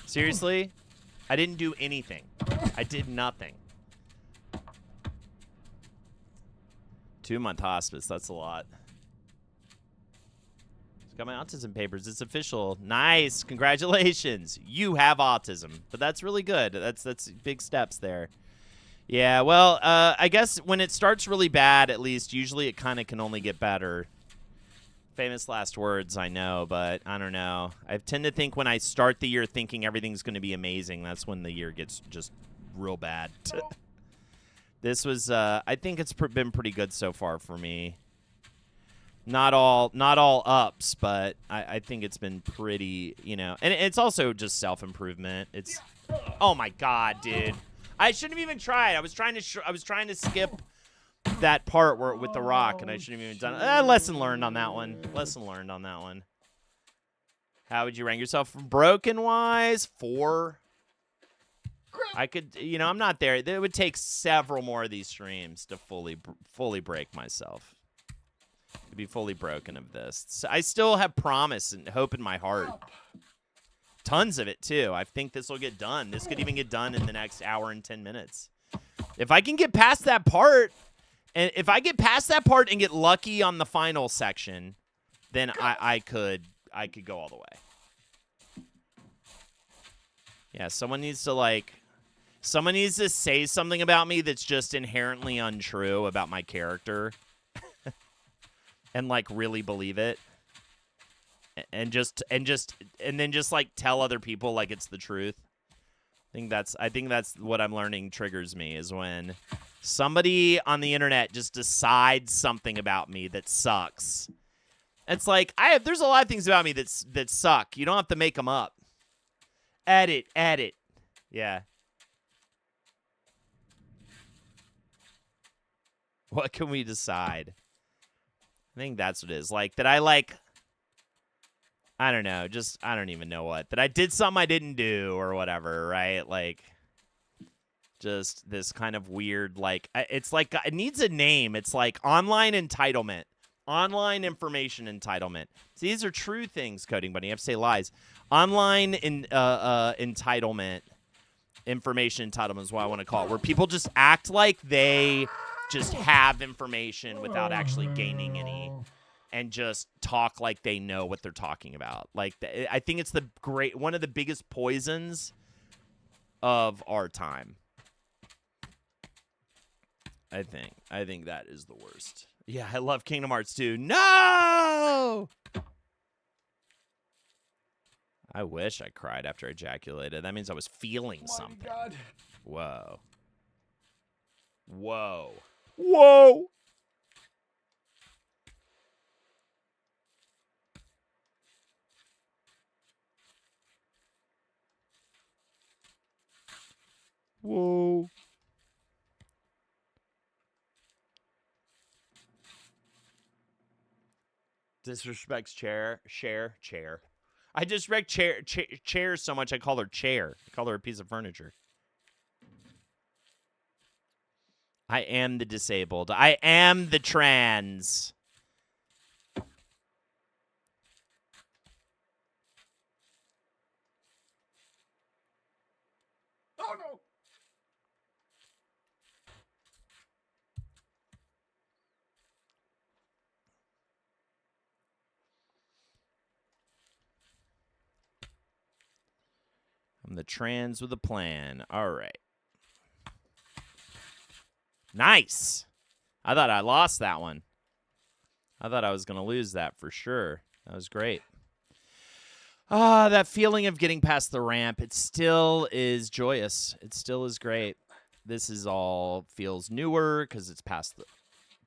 Seriously? I didn't do anything. I did nothing. 2-month hospice, that's a lot. Got my autism papers. It's official. Nice. Congratulations. You have autism. But that's really good. That's big steps there. Yeah, well, I guess when it starts really bad, at least, usually it kind of can only get better. Famous last words, I know, but I don't know. I tend to think when I start the year thinking everything's going to be amazing, that's when the year gets just real bad. This was, I think it's been pretty good so far for me. Not all ups, but I think it's been pretty, you know. And it's also just self-improvement. It's, oh my god, dude. I shouldn't have even tried. I was trying to skip that part where with the rock, and I shouldn't have even done it. Lesson learned on that one. Lesson learned on that one. How would you rank yourself broken-wise? 4. I could, you know, I'm not there. It would take several more of these streams to fully break myself. To be fully broken of this. So I still have promise and hope in my heart. Tons of it, too. I think this will get done. This could even get done in the next hour and 10 minutes. If I can get past that part, and if I get past that part and get lucky on the final section, then I could go all the way. Yeah, someone needs to say something about me that's just inherently untrue about my character. And like really believe it. And then just like tell other people like it's the truth. I think that's what I'm learning triggers me, is when somebody on the internet just decides something about me that sucks. It's like there's a lot of things about me that suck. You don't have to make them up. Edit. Yeah. What can we decide? I think that's what it is. Like that I don't know, I don't even know what. That I did something I didn't do or whatever, right? Like, just this kind of weird, like, it's like, it needs a name. It's like online entitlement. Online information entitlement. So these are true things, Coding Bunny. You have to say lies. Online entitlement. Information entitlement is what I want to call it. Where people just act like they just have information without actually gaining any. And just talk like they know what they're talking about. Like, I think it's one of the biggest poisons of our time. I think that is the worst. Yeah, I love Kingdom Hearts 2. No! I wish I cried after I ejaculated. That means I was feeling something. God. Whoa. Whoa. Whoa! Whoa. Disrespects chair. I disrespect chair so much I call her chair. I call her a piece of furniture. I am the disabled. I am the trans. Oh no! I'm the trans with a plan. All right. Nice. I thought I lost that one. I thought I was going to lose that for sure. That was great. That feeling of getting past the ramp, it still is joyous. It still is great. This is all feels newer because it's past the...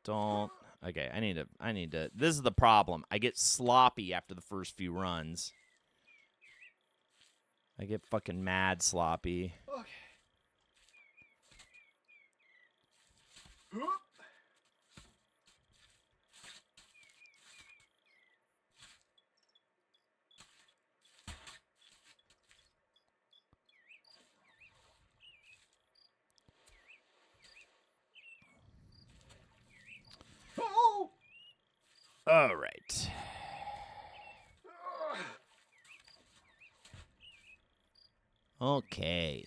Don't... Okay, I need to... This is the problem. I get sloppy after the first few runs. I get fucking mad sloppy. Okay. Oh! All right. Okay.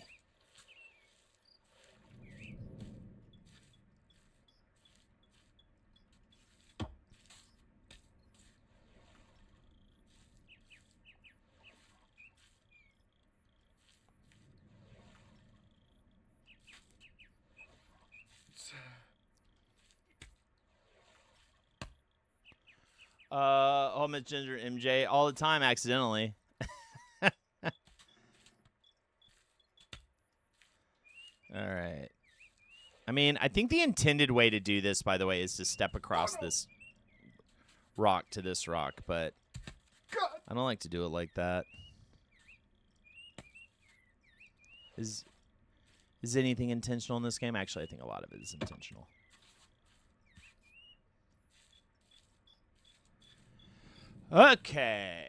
Miss Ginger MJ all the time accidentally. All right. I mean, I think the intended way to do this, by the way, is to step across this rock to this rock, but God. I don't like to do it like that. Is anything intentional in this game? Actually, I think a lot of it is intentional. Okay.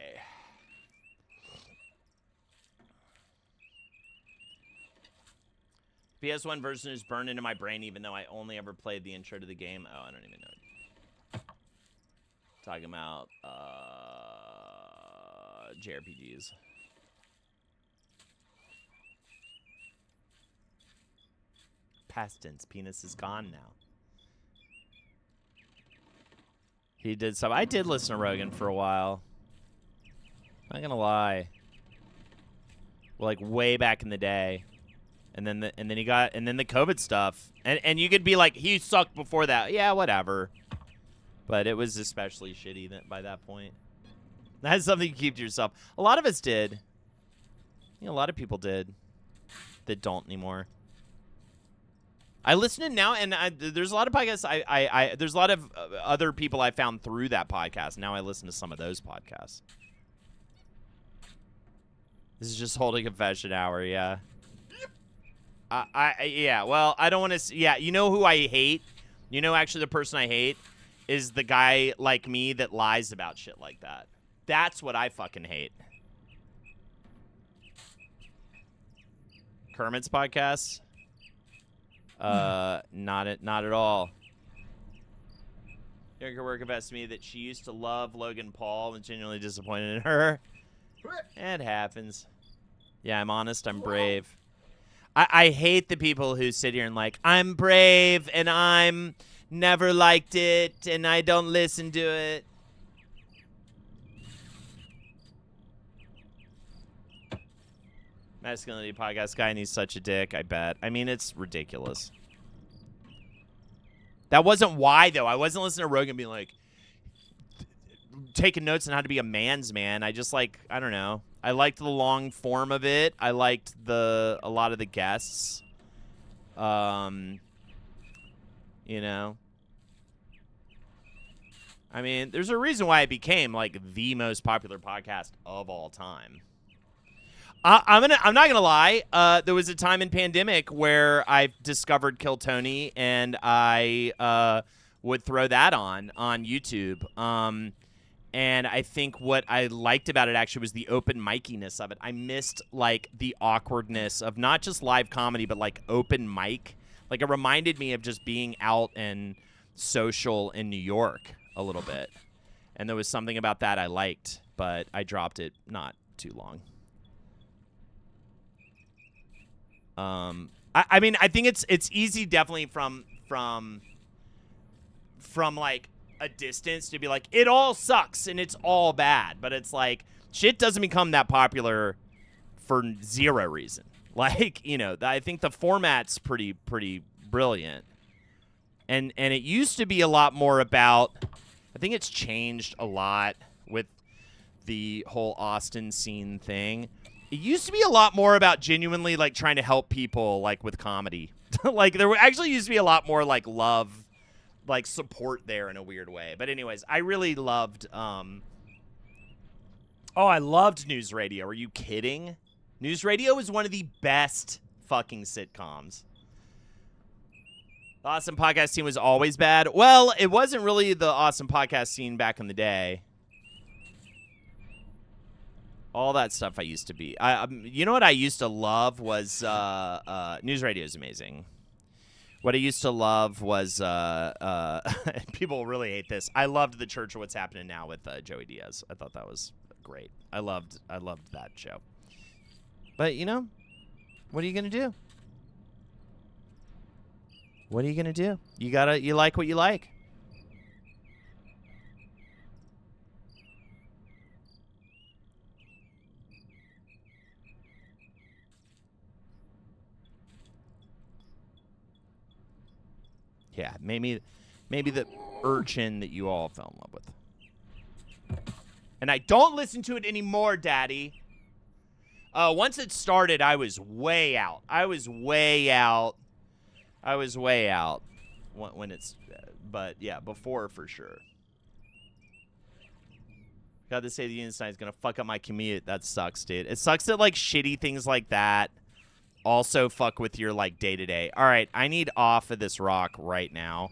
PS1 version is burned into my brain, even though I only ever played the intro to the game. Oh, I don't even know. Talking about JRPGs. Past tense. Penis is gone now. He did some. I did listen to Rogan for a while. Not gonna lie. Well, like way back in the day. And then the COVID stuff. And you could be like, he sucked before that. Yeah, whatever. But it was especially shitty by that point. That's something you keep to yourself. A lot of us did. You know, a lot of people did that don't anymore. I listen to now, and there's a lot of podcasts. There's a lot of other people I found through that podcast. Now I listen to some of those podcasts. This is just holding confession hour, yeah. Yeah, well, I don't want to. Yeah, you know who I hate? You know, actually, the person I hate is the guy like me that lies about shit like that. That's what I fucking hate. Kermit's podcast? Not at all. Erica Work confessed to me that she used to love Logan Paul and genuinely disappointed in her. It happens. Yeah, I'm honest. I'm brave. I hate the people who sit here and like, I'm brave and I'm never liked it and I don't listen to it. Masculinity podcast guy, and he's such a dick, I bet. I mean, it's ridiculous. That wasn't why, though. I wasn't listening to Rogan being like, taking notes on how to be a man's man. I just like, I don't know. I liked the long form of it. I liked a lot of the guests. You know. I mean, there's a reason why it became like the most popular podcast of all time. I'm not gonna lie. There was a time in pandemic where I discovered Kill Tony, and I would throw that on YouTube. And I think what I liked about it actually was the open miciness of it. I missed like the awkwardness of not just live comedy, but like open mic. Like it reminded me of just being out and social in New York a little bit. And there was something about that I liked, but I dropped it not too long. I mean, I think it's easy definitely from like a distance to be like, it all sucks and it's all bad, but it's like shit doesn't become that popular for zero reason. Like, you know, I think the format's pretty brilliant. And it used to be a lot more about, I think it's changed a lot with the whole Austin scene thing. It used to be a lot more about genuinely like trying to help people like with comedy. Like there actually used to be a lot more like love, like support there in a weird way. But anyways, I really loved I loved News Radio. Are you kidding? News Radio is one of the best fucking sitcoms. The Awesome Podcast scene was always bad. Well, it wasn't really the Awesome Podcast scene back in the day. All that stuff I used to be. You know what I used to love was News Radio is amazing. What I used to love was people really hate this. I loved the Church of What's Happening Now with Joey Diaz. I thought that was great. I loved that show. But you know, what are you gonna do? What are you gonna do? You like what you like. Yeah, maybe the urchin that you all fell in love with. And I don't listen to it anymore, Daddy. Once it started, I was way out. I was way out when it's, but yeah, before for sure. Got to say the unit is gonna fuck up my commute. That sucks, dude. It sucks that like shitty things like that also fuck with your like day to day. All right, I need off of this rock right now.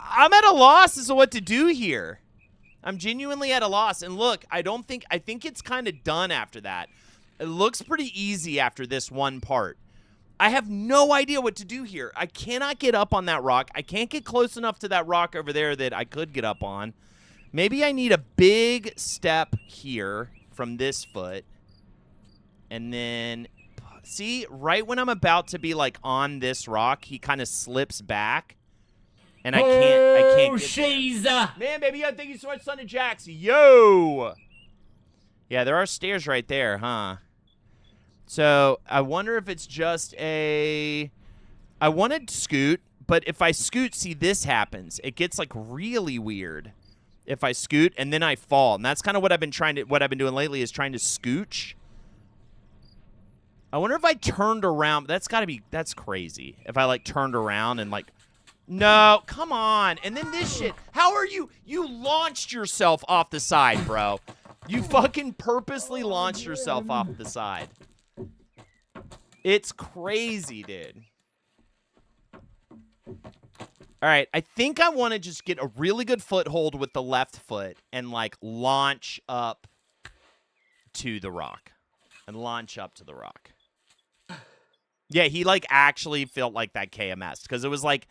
I'm at a loss as to what to do here. I'm genuinely at a loss. And look, I think it's kind of done after that. It looks pretty easy after this one part. I have no idea what to do here. I cannot get up on that rock. I can't get close enough to that rock over there that I could get up on. Maybe I need a big step here from this foot. And then, see, right when I'm about to be, like, on this rock, he kind of slips back. And I can't get there. Man, baby, thank you so much, Son of Jax. Yo! Yeah, there are stairs right there, huh? So, I wonder if it's just a... I wanted scoot, but if I scoot, see, this happens. It gets, like, really weird if I scoot, and then I fall. And that's kind of what I've been doing lately is trying to scooch. I wonder if I turned around. That's crazy. If I, like, turned around and, like... No, come on. And then this shit. How are you? You launched yourself off the side, bro. You fucking purposely launched yourself off the side. It's crazy, dude. All right, I think I want to just get a really good foothold with the left foot and, like, launch up to the rock. And launch up to the rock. Yeah, he, like, actually felt like that KMS. Because it was, like...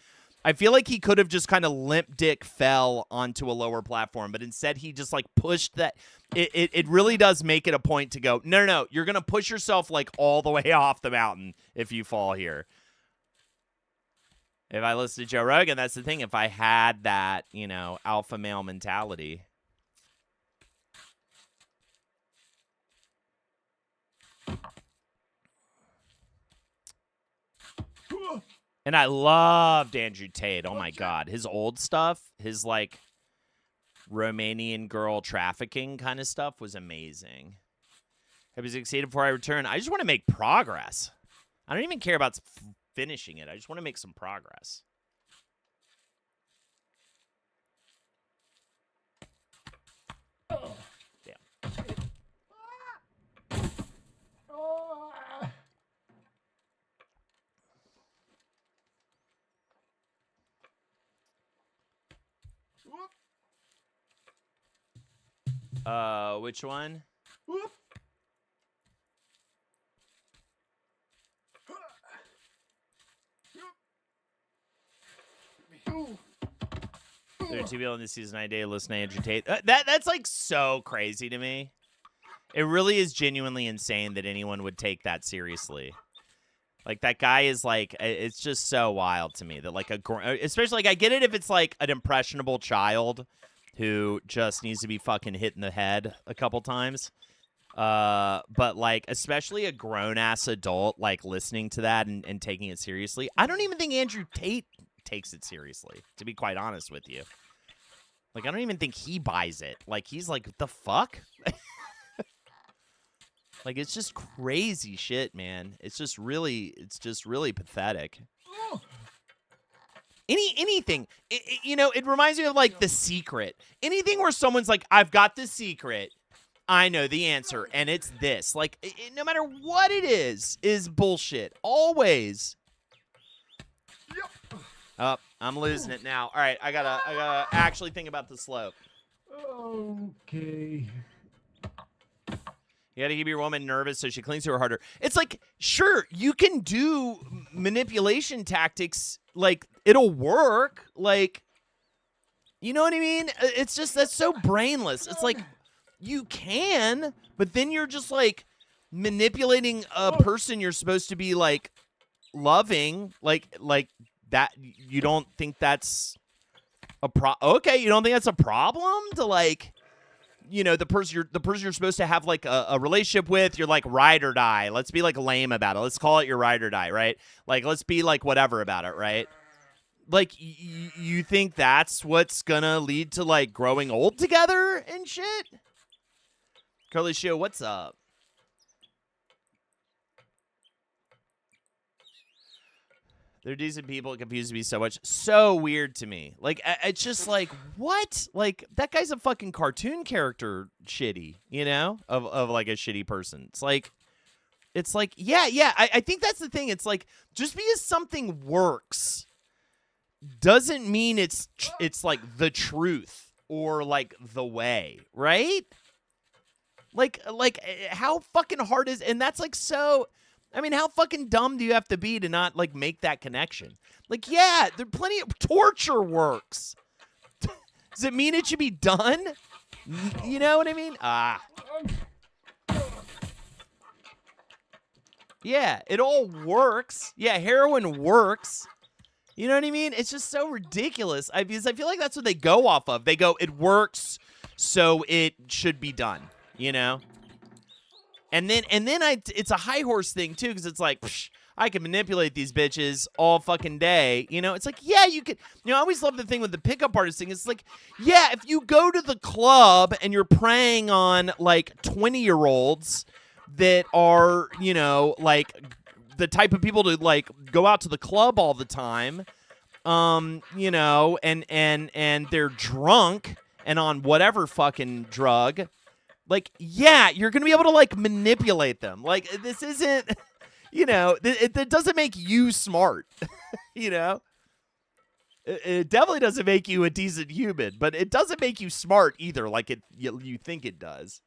I feel like he could have just kind of limp dick fell onto a lower platform, but instead he just like pushed that. It really does make it a point to go, no, you're going to push yourself like all the way off the mountain if you fall here. If I listen to Joe Rogan, that's the thing. If I had that, you know, alpha male mentality. And I loved Andrew Tate. Oh, my God. His old stuff, his, like, Romanian girl trafficking kind of stuff was amazing. I was excited before I return. I just want to make progress. I don't even care about finishing it. I just want to make some progress. Which one? There are two people in this season I date listening to Andrew Tate. That's like so crazy to me. It really is genuinely insane that anyone would take that seriously. Like, that guy is like, it's just so wild to me that like especially like I get it if it's like an impressionable child who just needs to be fucking hit in the head a couple times. But like, especially a grown-ass adult, like listening to that and taking it seriously. I don't even think Andrew Tate takes it seriously, to be quite honest with you. Like, I don't even think he buys it. Like, he's like, what the fuck? Like, it's just crazy shit, man. It's just really pathetic. Anything, you know, it reminds me of, like, The Secret. Anything where someone's like, I've got the secret. I know the answer, and it's this. Like, no matter what it is bullshit. Always. Oh, I'm losing it now. All right, I gotta actually think about the slope. Okay. You gotta keep your woman nervous so she clings to her harder. It's like, sure, you can do manipulation tactics. Like, it'll work. Like, you know what I mean? It's just, that's so brainless. It's like, you can, but then you're just, like, manipulating a person you're supposed to be, like, loving. Like that. You don't think that's a okay, you don't think that's a problem to, like... You know, the person you're supposed to have like a relationship with, you're like ride or die. Let's be like lame about it. Let's call it your ride or die, right? Like, let's be like whatever about it, right? Like, you think that's what's gonna lead to, like, growing old together and shit? Curly Show, what's up? They're decent people. It confuses me so much. So weird to me. Like, it's just like, what? Like, that guy's a fucking cartoon character shitty, you know? Of like, a shitty person. It's like, yeah. I think that's the thing. It's like, just because something works doesn't mean it's like the truth or like the way, right? Like how fucking hard is, and that's like so, I mean, how fucking dumb do you have to be to not like make that connection? Like, yeah, there plenty of torture works. Does it mean it should be done? You know what I mean? Yeah, it all works. Yeah, heroin works. You know what I mean? It's just so ridiculous. Because I feel like that's what they go off of. They go, it works, so it should be done. You know? And then it's a high horse thing too, because it's like, psh, I can manipulate these bitches all fucking day. You know? It's like, yeah, you could. You know, I always love the thing with the pickup artist thing. It's like, yeah, if you go to the club and you're preying on like 20-year-olds that are, you know, like the type of people to like go out to the club all the time, you know, and they're drunk and on whatever fucking drug, like, yeah, you're gonna be able to like manipulate them. Like, this isn't, you know, it doesn't make you smart. You know, it definitely doesn't make you a decent human, but it doesn't make you smart either, like you think it does.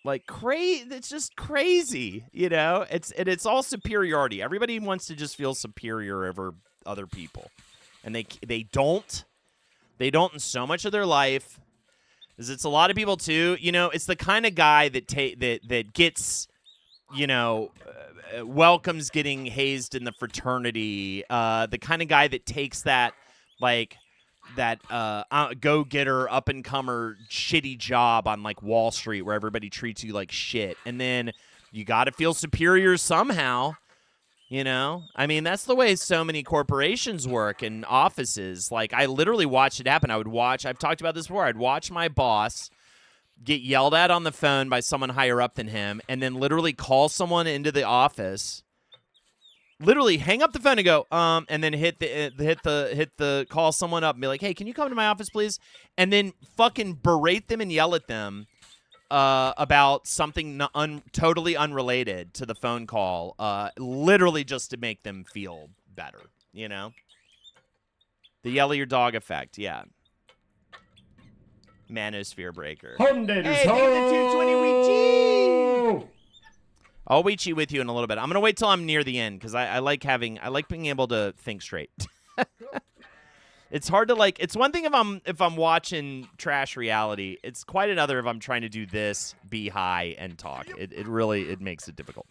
Like, it's just crazy, you know? It's all superiority. Everybody wants to just feel superior over other people. And they don't in so much of their life. Because it's a lot of people too, you know, it's the kind of guy that gets, you know, welcomes getting hazed in the fraternity, the kind of guy that takes that, like, that go-getter, up-and-comer, shitty job on, like, Wall Street where everybody treats you like shit. And then you got to feel superior somehow, you know? I mean, that's the way so many corporations work and offices. Like, I literally watched it happen. I've talked about this before, I'd watch my boss get yelled at on the phone by someone higher up than him and then literally call someone into the office, literally hang up the phone and go, and then hit the call someone up and be like, hey, can you come to my office, please? And then fucking berate them and yell at them about something totally unrelated to the phone call, literally just to make them feel better, you know? The yell at your dog effect, yeah. Manosphere Breaker. Hey, thank you for the 220 Ouija. I'll Ouija with you in a little bit. I'm gonna wait till I'm near the end because I like being able to think straight. It's hard to like. It's one thing if I'm watching trash reality. It's quite another if I'm trying to do this, be high, and talk. It really makes it difficult.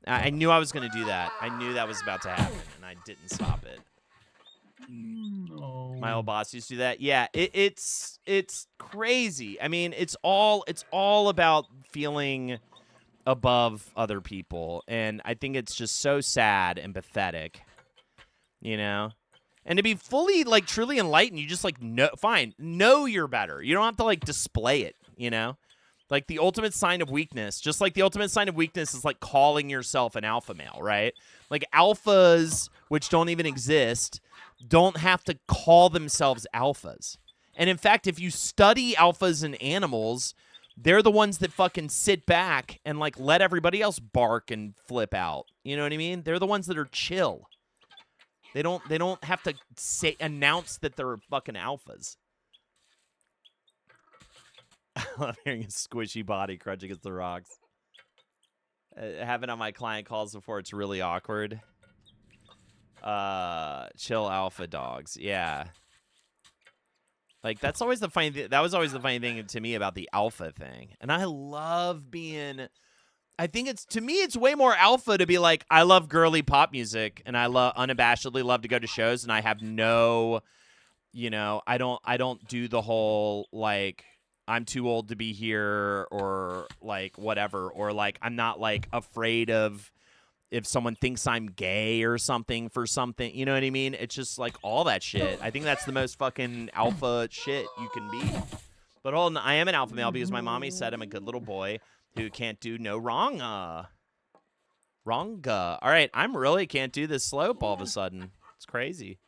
I knew I was gonna do that. I knew that was about to happen, and I didn't stop it. No. My old boss used to do that. Yeah, it's crazy. I mean, it's all about feeling above other people, and I think it's just so sad and pathetic, you know? And to be fully, like, truly enlightened, you just, like, know you're better. You don't have to, like, display it, you know? Like, the ultimate sign of weakness, just like the ultimate sign of weakness is, like, calling yourself an alpha male, right? Like, alphas, which don't even exist, don't have to call themselves alphas. And in fact, if you study alphas in animals, they're the ones that fucking sit back and, like, let everybody else bark and flip out. You know what I mean? They're the ones that are chill. They don't have to announce that they're fucking alphas. I love hearing a squishy body crunch against the rocks. Having on my client calls before, it's really awkward. Chill alpha dogs. Yeah. Like, that's always the funny thing. That was always the funny thing to me about the alpha thing. And I love being, I think to me, it's way more alpha to be like, I love girly pop music and I unabashedly love to go to shows and I have no, you know, I don't do the whole, like, I'm too old to be here or, like, whatever. Or, like, I'm not, like, afraid of if someone thinks I'm gay or something for something, you know what I mean? It's just like all that shit. I think that's the most fucking alpha shit you can be. But hold on, I am an alpha male because my mommy said I'm a good little boy who can't do no wrong. Wrong. All right, I'm really can't do this slope all of a sudden. It's crazy.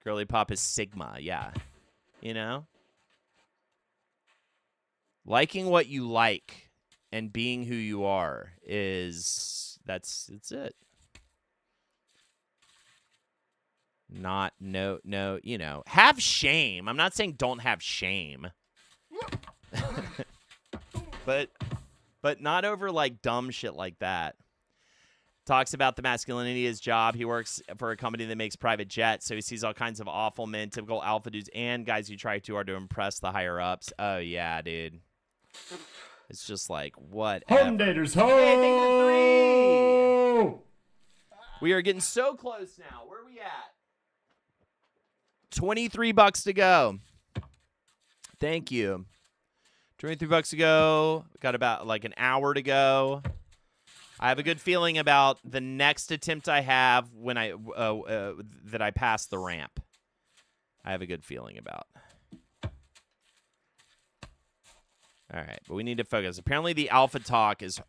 Girly pop is Sigma, yeah. You know? Liking what you like and being who you are that's it. Not no, you know, have shame. I'm not saying don't have shame. but not over like dumb shit like that. Talks about the masculinity of his job. He works for a company that makes private jets, so he sees all kinds of awful men, typical alpha dudes, and guys who try too hard to impress the higher ups. Oh yeah, dude. It's just like what? Home daters, ho! Hey, thank you for 3. We are getting so close now. Where are we at? $23 to go. Thank you. $23 to go. Got about like an hour to go. I have a good feeling about the next attempt I have when that I pass the ramp. I have a good feeling about. All right, but we need to focus. Apparently, the alpha talk is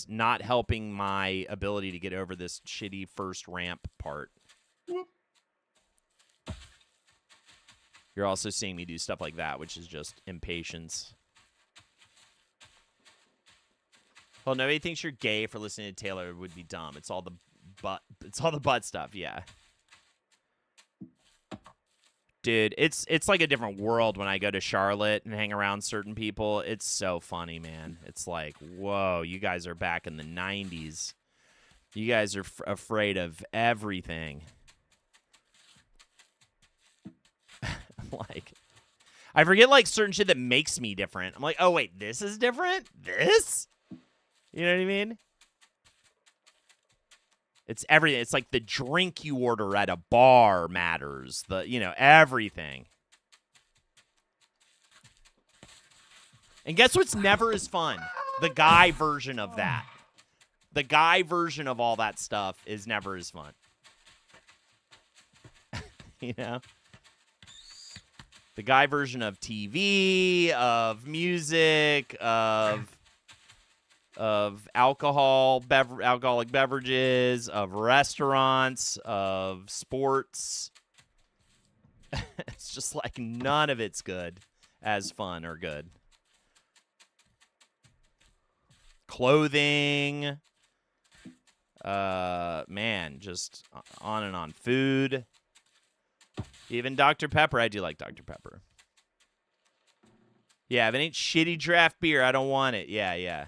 not helping my ability to get over this shitty first ramp part. Whoop. You're also seeing me do stuff like that, which is just impatience. Well, nobody thinks you're gay for listening to Taylor would be dumb. It's all the butt stuff, yeah. Dude, it's like a different world when I go to Charlotte and hang around certain people. It's so funny, man. It's like, whoa, you guys are back in the 90s. You guys are afraid of everything. Like, I forget like certain shit that makes me different. I'm like, oh wait, this is different? This? You know what I mean? It's everything. It's like the drink you order at a bar matters. Everything. And guess what's never as fun? The guy version of that. The guy version of all that stuff is never as fun. You know? The guy version of TV, of music, of alcoholic beverages, of restaurants, of sports. It's just like none of it's good as fun or good. Clothing. Man, just on and on. Food. Even Dr. Pepper. I do like Dr. Pepper. Yeah, if it ain't shitty draft beer, I don't want it. Yeah.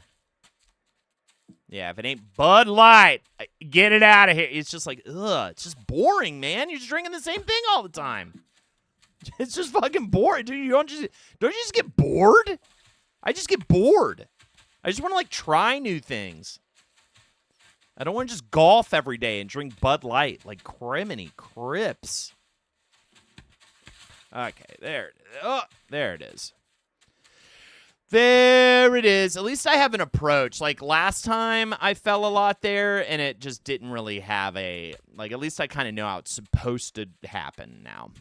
Yeah, if it ain't Bud Light, get it out of here. It's just like, ugh, it's just boring, man. You're just drinking the same thing all the time. It's just fucking boring. Dude, don't you just get bored? I just get bored. I just want to, like, try new things. I don't want to just golf every day and drink Bud Light like criminy crips. Okay, there it is. Oh, there it is. There it is. At least I have an approach. Like, last time I fell a lot there, and it just didn't really have a... Like, at least I kind of know how it's supposed to happen now.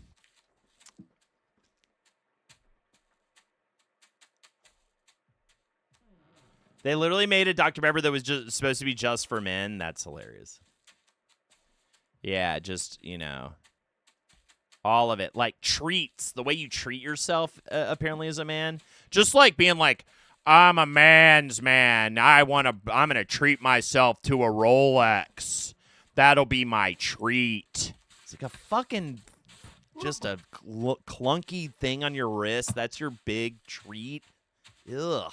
They literally made a Dr. Pepper that was just supposed to be just for men. That's hilarious. Yeah, just, all of it. Like, treats. The way you treat yourself, apparently, as a man. Just like being like, I'm a man's man. I'm going to treat myself to a Rolex. That'll be my treat. It's like a fucking, just a clunky thing on your wrist. That's your big treat. Ugh.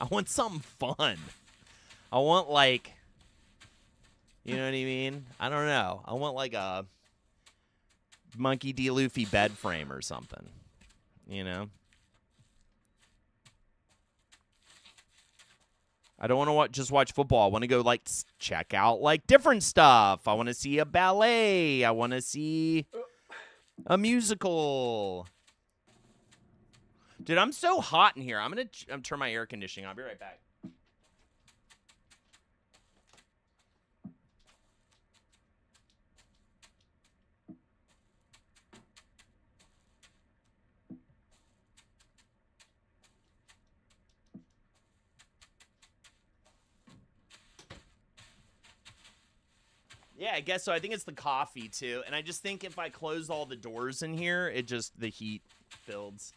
I want something fun. I want, like, you know what I mean? I don't know. I want, like, a Monkey D. Luffy bed frame or something. You know? I don't want to just watch football. I want to go, like, check out, like, different stuff. I want to see a ballet. I want to see a musical. Dude, I'm so hot in here. I'm gonna turn my air conditioning on. I'll be right back. Yeah, I guess so. I think it's the coffee, too. And I just think if I close all the doors in here, the heat builds.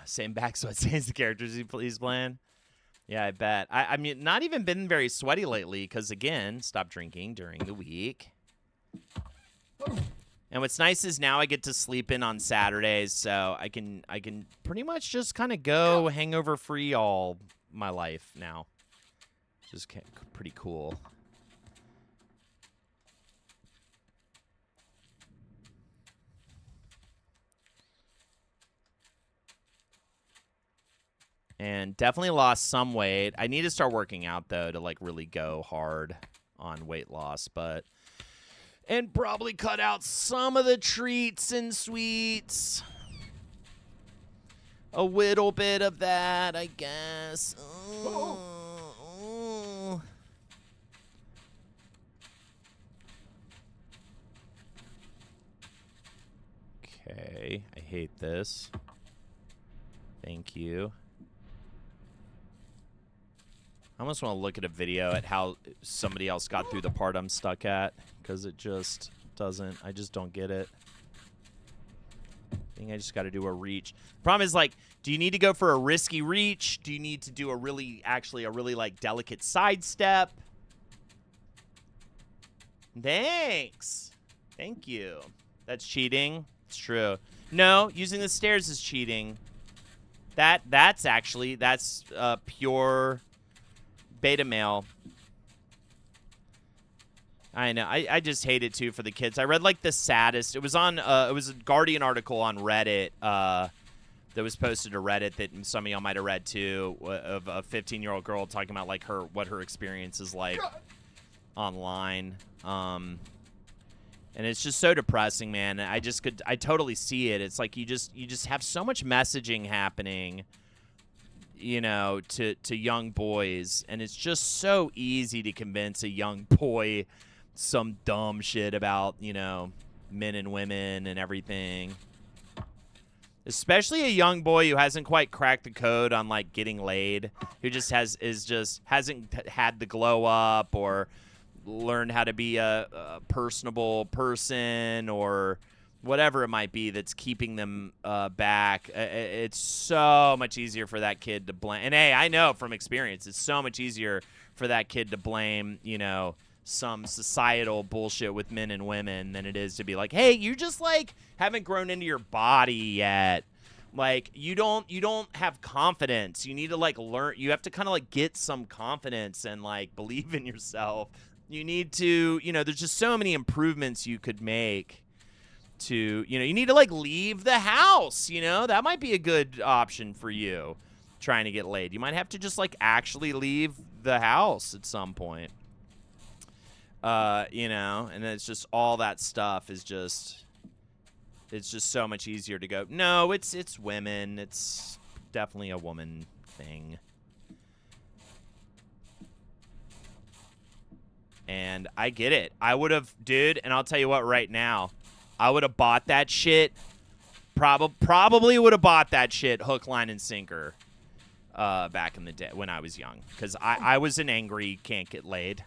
Same back sweats the characters he's playing. Yeah, I bet. I mean, not even been very sweaty lately because, again, stopped drinking during the week. And what's nice is now I get to sleep in on Saturdays, so I can pretty much just kind of go hangover free all my life now. Just pretty cool. And definitely lost some weight. I need to start working out, though, to, like, really go hard on weight loss. And probably cut out some of the treats and sweets. A little bit of that, I guess. Okay, I hate this. Thank you. I almost want to look at a video at how somebody else got through the part I'm stuck at, because it just doesn't. I just don't get it. I think I just got to do a reach. Problem is, like, do you need to go for a risky reach? Do you need to do a really like delicate sidestep? Thanks. Thank you. That's cheating. It's true. No, using the stairs is cheating. That's pure beta male. I know. I just hate it too for the kids. I read like the saddest. It was on. It was a Guardian article on Reddit. That was posted to Reddit that some of y'all might have read too, of a 15-year-old girl talking about like what her experience is like online. And it's just so depressing, man. I totally see it. It's like you just have so much messaging happening, you know, to young boys, and it's just so easy to convince a young boy some dumb shit about, you know, men and women and everything. Especially a young boy who hasn't quite cracked the code on like getting laid, who just hasn't had the glow up or learned how to be a personable person or whatever it might be that's keeping them back. It's so much easier for that kid to blame. And hey, I know from experience, it's so much easier for that kid to blame, you know, some societal bullshit with men and women than it is to be like, hey, you just like haven't grown into your body yet. Like you don't have confidence. You need to like learn. You have to kind of like get some confidence and like believe in yourself. You need to, you know, there's just so many improvements you could make to, you know, you need to like leave the house, you know, that might be a good option for you trying to get laid. You might have to just like actually leave the house at some point. You know, and it's just all that stuff is just, it's just so much easier to go, no, it's women. It's definitely a woman thing. And I get it. I would have, dude, and I'll tell you what right now, I would have bought that shit. Probably would have bought that shit hook, line, and sinker back in the day when I was young. Because I was an angry can't get laid.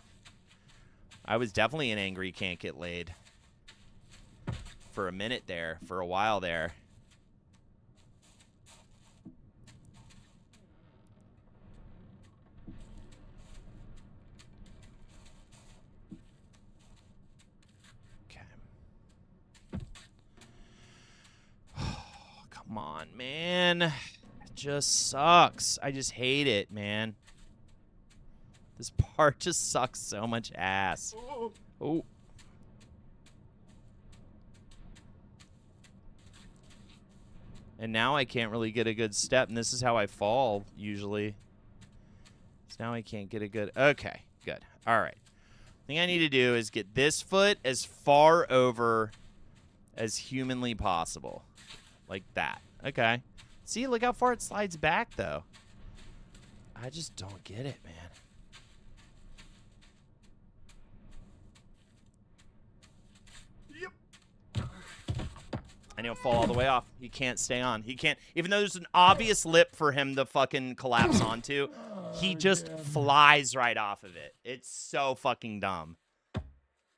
I was definitely an angry can't get laid. For a minute there. For a while there. Come on, man. It just sucks. I just hate it, man. This part just sucks so much ass. Oh. And now I can't really get a good step, and this is how I fall, usually. So now I can't get a good... Okay, good. All right. Thing I need to do is get this foot as far over as humanly possible. Like that. Okay. See, look how far it slides back, though. I just don't get it, man. Yep. And he'll fall all the way off. He can't stay on. He can't, even though there's an obvious lip for him to fucking collapse onto, He just flies right off of it. It's so fucking dumb.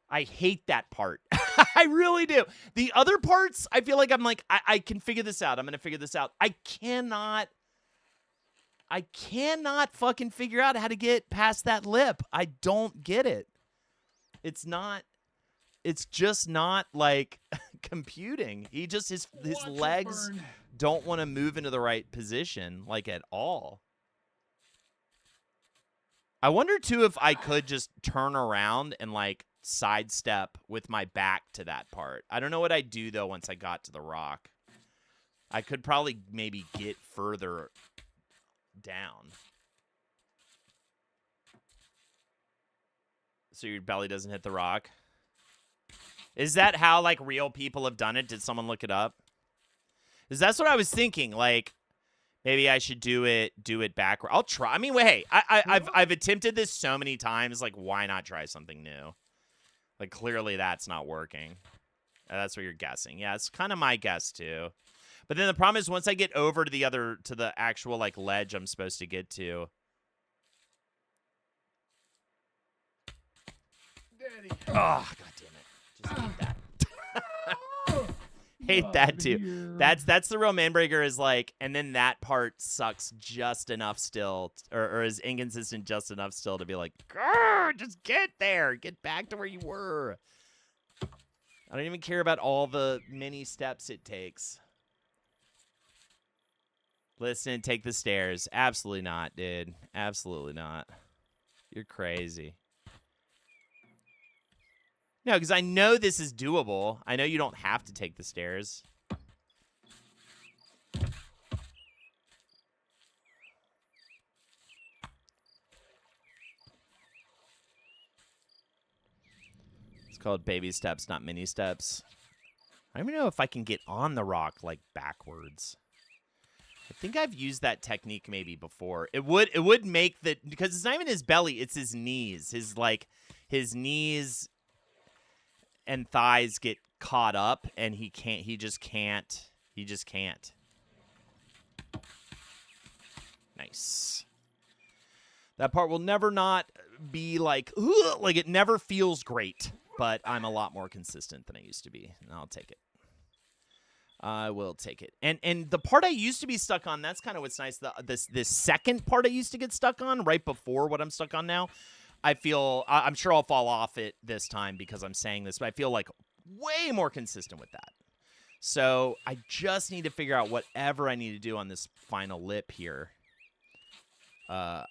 I hate that part. I really do. The other parts, I feel like I'm like, I can figure this out. I'm going to figure this out. I cannot fucking figure out how to get past that lip. I don't get it. It's just not like computing. He just, his legs don't want to move into the right position, like at all. I wonder too if I could just turn around and like sidestep with my back to that part. I don't know what I'd do though once I got to the rock. I could probably maybe get further down. So your belly doesn't hit the rock. Is that how like real people have done it? Did someone look it up? Because that's what I was thinking. Like, maybe I should do it backward. I'll try. I mean, hey, I've attempted this so many times. Like, why not try something new? Like, clearly that's not working. That's what you're guessing. Yeah, it's kind of my guess too. But then the problem is once I get over to the actual like ledge I'm supposed to get to. Daddy. Oh, god damn it! Just hate that. Hate that too. That's the real Manbreaker is like, and then that part sucks just enough still, or is inconsistent just enough still to be like, just get there, get back to where you were. I don't even care about all the many steps it takes. Listen, take the stairs. Absolutely not, dude. Absolutely not. You're crazy. No, because I know this is doable. I know you don't have to take the stairs. It's called baby steps, not mini steps. I don't even know if I can get on the rock, like, backwards. I think I've used that technique maybe before. It would make the... Because it's not even his belly, it's his knees. His knees... and thighs get caught up, and he just can't. Nice. That part will never not be like, ugh, like it never feels great, but I'm a lot more consistent than I used to be, and I'll take it. I will take it. And the part I used to be stuck on, that's kind of what's nice. This second part I used to get stuck on right before what I'm stuck on now, I feel, I'm sure I'll fall off it this time because I'm saying this, but I feel like way more consistent with that. So I just need to figure out whatever I need to do on this final lip here. But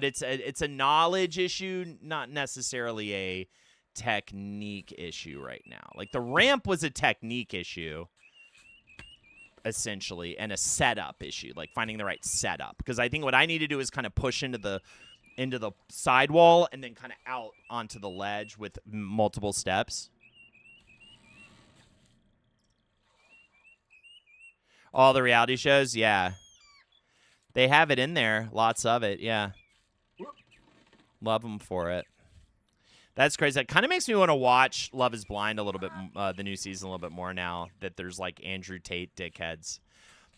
it's a knowledge issue, not necessarily a technique issue right now. Like the ramp was a technique issue, essentially, and a setup issue, like finding the right setup. Because I think what I need to do is kind of push into the sidewall and then kind of out onto the ledge with multiple steps. All the reality shows, yeah. They have it in there. Lots of it, yeah. Love them for it. That's crazy. That kind of makes me want to watch Love is Blind a little bit, the new season a little bit more now that there's like Andrew Tate dickheads.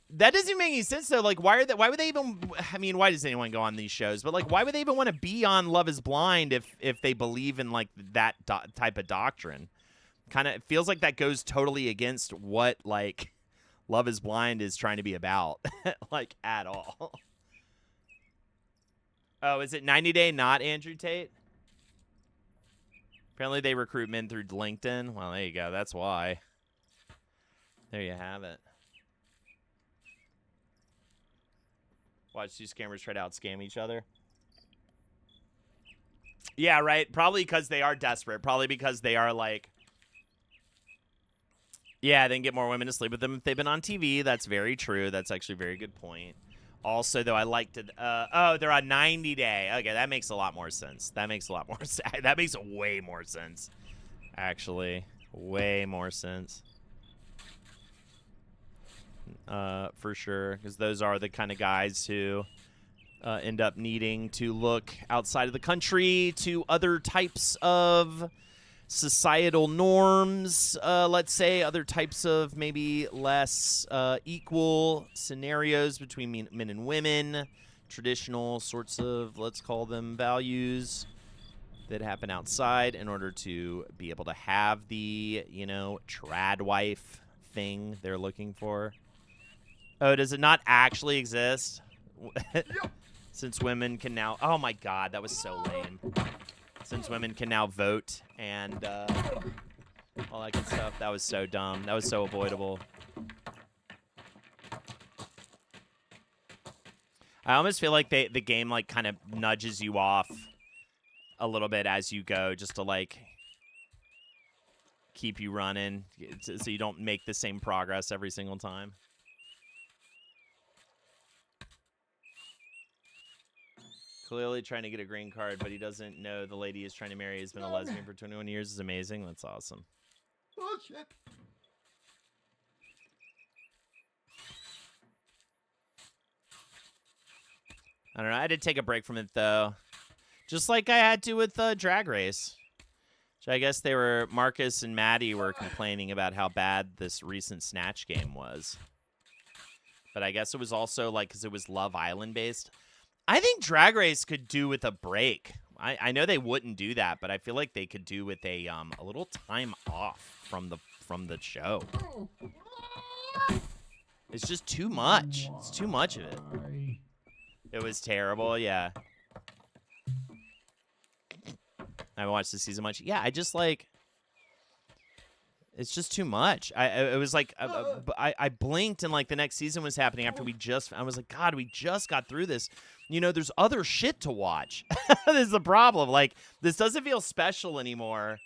That doesn't make any sense though. Like, why would they even? I mean, why does anyone go on these shows? But like, why would they even want to be on Love Is Blind if they believe in like that type of doctrine? Kind of feels like that goes totally against what like Love Is Blind is trying to be about, like at all. Oh, is it 90 Day not Andrew Tate? Apparently they recruit men through LinkedIn. Well, there you go. That's why. There you have it. Watch two scammers try to out-scam each other. Yeah, right. Probably because they are desperate. Probably because they are like... Yeah, they can get more women to sleep with them if they've been on TV. That's very true. That's actually a very good point. Also, though, I like to... oh, they're on 90 Day. Okay, that makes a lot more sense. That makes a lot more sense. That makes way more sense, actually. Way more sense. For sure, because those are the kind of guys who end up needing to look outside of the country to other types of societal norms, let's say, other types of maybe less equal scenarios between men and women, traditional sorts of, let's call them, values that happen outside in order to be able to have the, you know, trad wife thing they're looking for. Oh, does it not actually exist? Since women can now... Oh, my God. That was so lame. Since women can now vote and all that good stuff. That was so dumb. That was so avoidable. I almost feel like the game, like, kind of nudges you off a little bit as you go just to, like, keep you running so you don't make the same progress every single time. Clearly trying to get a green card, but he doesn't know the lady he's trying to marry has been a lesbian for 21 years is amazing. That's awesome. Oh, shit. I don't know. I had to take a break from it, though. Just like I had to with Drag Race. So I guess Marcus and Maddie were complaining about how bad this recent Snatch game was. But I guess it was also, like, because it was Love Island based. I think Drag Race could do with a break. I know they wouldn't do that, but I feel like they could do with a little time off from the show. It's just too much. It's too much of it. It was terrible, yeah. I haven't watched the season much. Yeah, I just like... It's just too much. It was like I blinked and like the next season was happening after I was like, God, we just got through this. You know, there's other shit to watch. This is the problem. Like, this doesn't feel special anymore.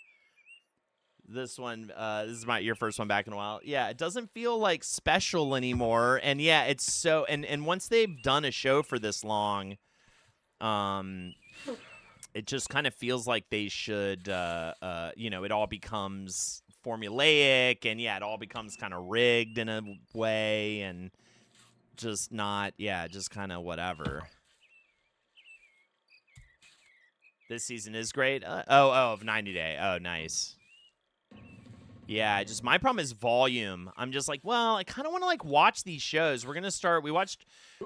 This one, this is your first one back in a while. Yeah, it doesn't feel like special anymore. And yeah, it's so and once they've done a show for this long, it just kind of feels like they should you know, it all becomes formulaic, and yeah, it all becomes kind of rigged in a way, and just not, yeah, just kind of whatever. This season is great. Of 90 Day. Oh, nice. Yeah, just my problem is volume. I'm just like, well, I kind of want to like watch these shows. We're gonna start.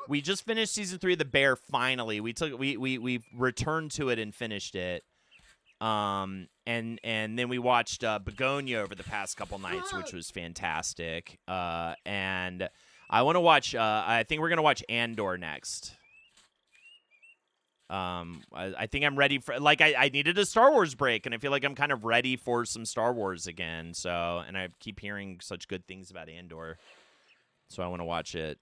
We just finished season 3 of The Bear. Finally, we returned to it and finished it. And then we watched Begonia over the past couple nights, which was fantastic. And I want to watch. I think we're gonna watch Andor next. I think I'm ready for, like, I needed a Star Wars break, and I feel like I'm kind of ready for some Star Wars again. So, and I keep hearing such good things about Andor, so I want to watch it.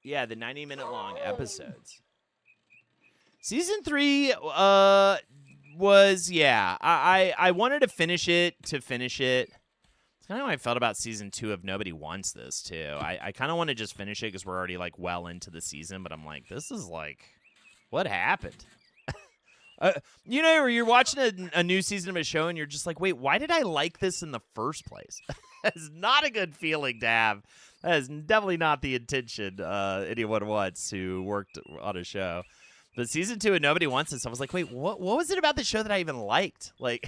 Yeah, the 90-minute long episodes. Season 3 was, yeah, I wanted to finish it It's kind of how I felt about season 2 of Nobody Wants This, too. I kind of want to just finish it because we're already, like, well into the season, but I'm like, this is, like, what happened? You know, you're watching a new season of a show, and you're just like, wait, why did I like this in the first place? That's not a good feeling to have. That is definitely not the intention anyone wants who worked on a show. But season 2 of Nobody Wants This, I was like, wait, what was it about the show that I even liked? Like,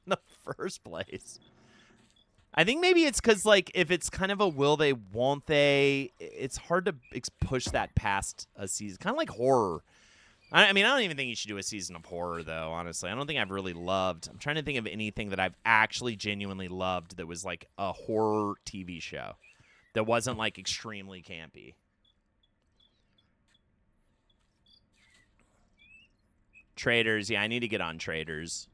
in the first place? I think maybe it's because, like, if it's kind of a will they, won't they, it's hard to push that past a season. Kind of like horror. I mean, I don't even think you should do a season of horror, though, honestly. I don't think I've really loved. I'm trying to think of anything that I've actually genuinely loved that was, like, a horror TV show that wasn't, like, extremely campy. Traders. Yeah, I need to get on Traders.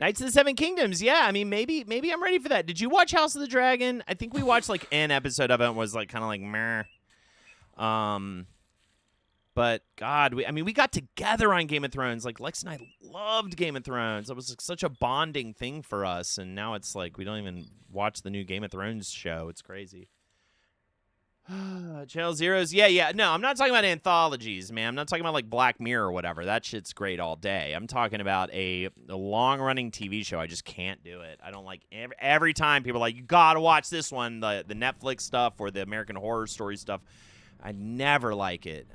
Knights of the Seven Kingdoms. Yeah, I mean, maybe I'm ready for that. Did you watch House of the Dragon? I think we watched, like, an episode of it and was, like, kind of like, meh. But, God, we got together on Game of Thrones. Like, Lex and I loved Game of Thrones. It was, like, such a bonding thing for us. And now it's like we don't even watch the new Game of Thrones show. It's crazy. Channel Zeros. Yeah. No, I'm not talking about anthologies, man. I'm not talking about, like, Black Mirror or whatever. That shit's great all day. I'm talking about a long-running TV show. I just can't do it. I don't like every time people are like, you got to watch this one, the Netflix stuff or the American Horror Story stuff. I never like it.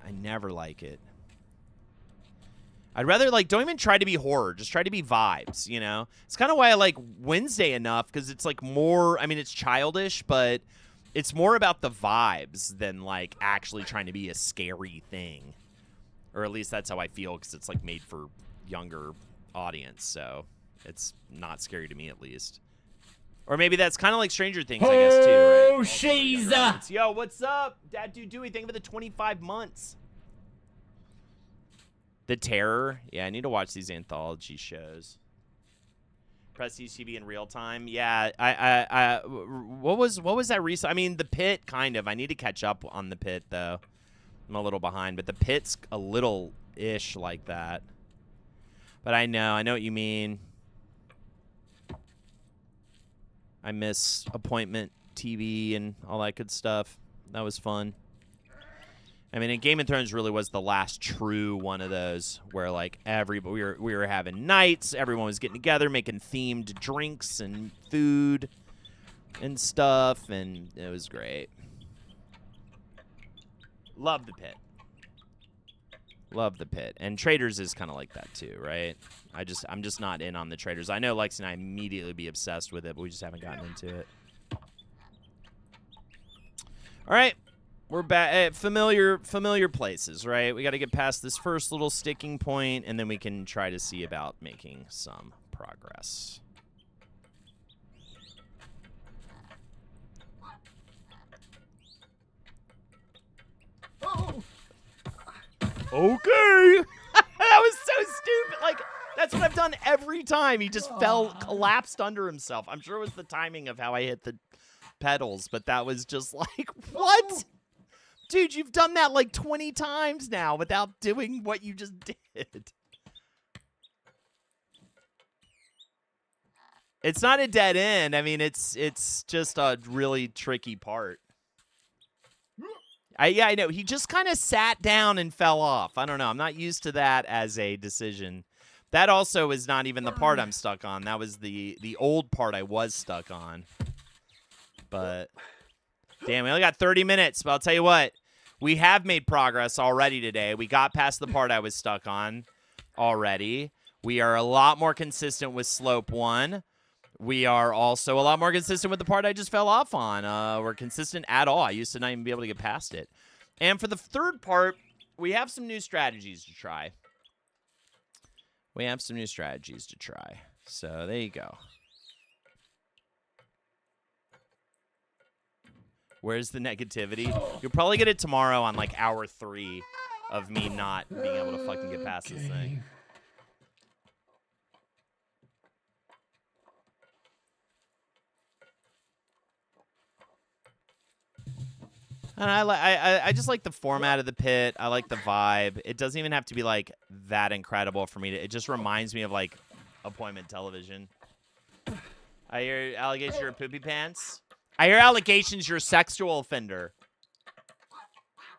I'd rather, like, don't even try to be horror. Just try to be vibes, you know? It's kind of why I like Wednesday enough, because it's, like, more, I mean, it's childish, but it's more about the vibes than, like, actually trying to be a scary thing. Or at least that's how I feel, because it's, like, made for younger audience, so it's not scary to me, at least. Or maybe that's kind of like Stranger Things, I guess, too, right? Oh, she's Yo, what's up? Dad Dude Dewey, thank you for the 25 months. The Terror. Yeah, I need to watch these anthology shows. Prestige TV in real time. Yeah, what was that recent? I mean, The Pit, kind of. I need to catch up on The Pit, though. I'm a little behind, but The Pit's a little-ish like that. But I know what you mean. I miss appointment TV and all that good stuff. That was fun. I mean, and Game of Thrones really was the last true one of those where, like, we were having nights, everyone was getting together, making themed drinks and food and stuff, and it was great. Love The Pit. Love The Pit. And Traders is kind of like that too, right? I'm just not in on the Traders. I know Lexi and I immediately be obsessed with it, but we just haven't gotten into it. All right. We're back at familiar places, right? We got to get past this first little sticking point, and then we can try to see about making some progress. Oh. Okay. That was so stupid. Like, that's what I've done every time. He just collapsed under himself. I'm sure it was the timing of how I hit the pedals, but that was just like, what? Dude, you've done that like 20 times now without doing what you just did. It's not a dead end. I mean, it's just a really tricky part. Yeah, I know. He just kind of sat down and fell off. I don't know. I'm not used to that as a decision. That also is not even the part I'm stuck on. That was the old part I was stuck on. But, damn, we only got 30 minutes. But I'll tell you what. We have made progress already today. We got past the part I was stuck on already. We are a lot more consistent with Slope 1. We are also a lot more consistent with the part I just fell off on. We're consistent at all. I used to not even be able to get past it. And for the third part, we have some new strategies to try. So there you go. Where's the negativity? You'll probably get it tomorrow on, like, hour 3 of me not being able to fucking get past this thing. And I just like the format of The Pit. I like the vibe. It doesn't even have to be, like, that incredible for me. It just reminds me of, like, appointment television. I hear allegations you're a poopy pants. I hear allegations you're a sexual offender.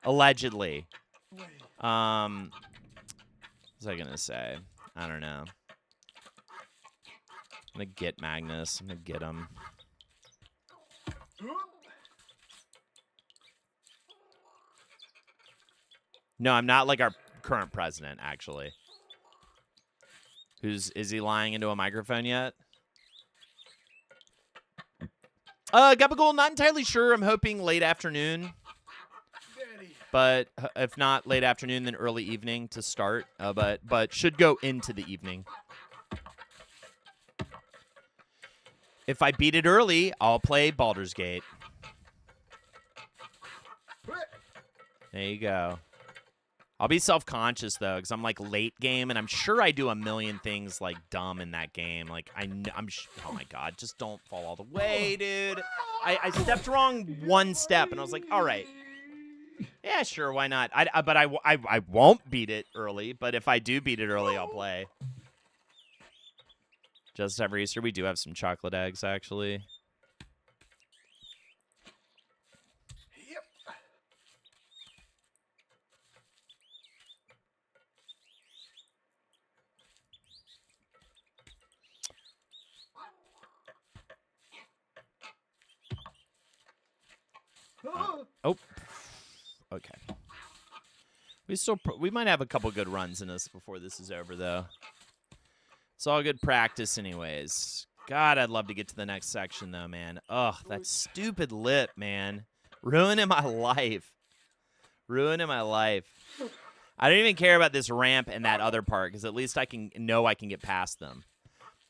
Allegedly. What was I gonna say? I don't know. I'm gonna get Magnus. I'm gonna get him. No, I'm not like our current president, actually. Is he lying into a microphone yet? Gabagool, not entirely sure. I'm hoping late afternoon. But if not late afternoon, then early evening to start. But should go into the evening. If I beat it early, I'll play Baldur's Gate. There you go. I'll be self-conscious, though, because I'm, like, late game, and I'm sure I do a million things, like, dumb in that game. Like, oh, my God, just don't fall all the way, dude. I stepped wrong one step, and I was like, all right. Yeah, sure, why not? But I won't beat it early, but if I do beat it early, I'll play. Just every Easter, we do have some chocolate eggs, actually. Oh. Okay. We might have a couple good runs in us before this is over, though. It's all good practice anyways. God, I'd love to get to the next section, though, man. Ugh, that stupid lip, man. Ruining my life. Ruining my life. I don't even care about this ramp and that other part, because at least I can get past them.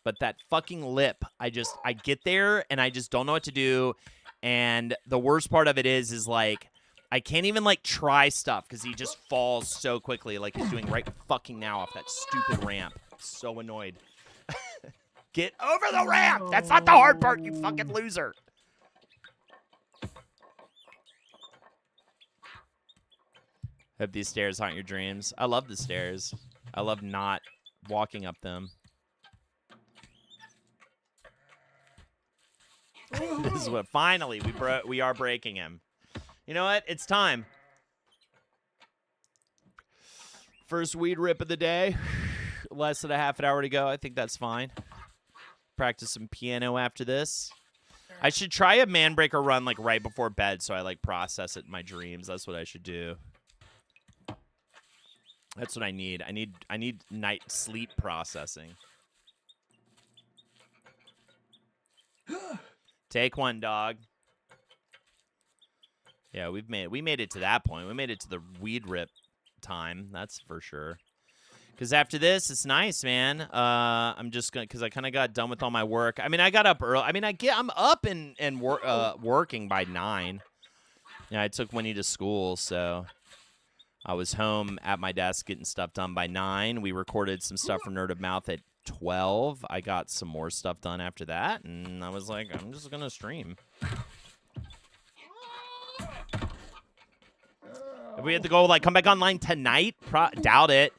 But that fucking lip, I get there, and I just don't know what to do. And the worst part of it is like, I can't even, like, try stuff, because he just falls so quickly, like he's doing right fucking now off that stupid ramp. So annoyed. Get over the ramp! That's not the hard part, you fucking loser! Hope these stairs aren't your dreams. I love the stairs. I love not walking up them. This is what finally we are breaking him. You know what? It's time. First weed rip of the day. Less than a half an hour to go. I think that's fine. Practice some piano after this. I should try a Manbreaker run like right before bed, so I like process it in my dreams. That's what I should do. That's what I need. I need night sleep processing. Take one, dog. Yeah, we made it to that point. We made it to the weed rip time. That's for sure. Because after this, it's nice, man. I'm just gonna, because I kind of got done with all my work. I mean, I got up early. I mean, I'm up and working by 9. Yeah, I took Winnie to school, so I was home at my desk getting stuff done by 9. We recorded some stuff for Nerd of Mouth at 12. I got some more stuff done after that, and I was like, I'm just gonna stream. If we had to go, like, come back online tonight, doubt it.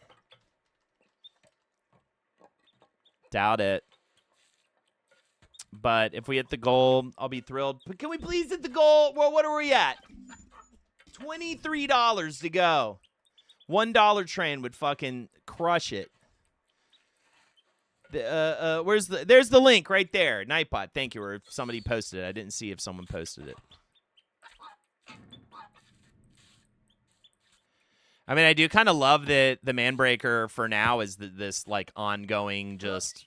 Doubt it. But if we hit the goal, I'll be thrilled. But can we please hit the goal? Well, what are we at? $23 to go. $1 train would fucking crush it. There's the link right there. Nightbot, thank you. Or if somebody posted it. I didn't see if someone posted it. I mean, I do kind of love that the Manbreaker for now is this like ongoing just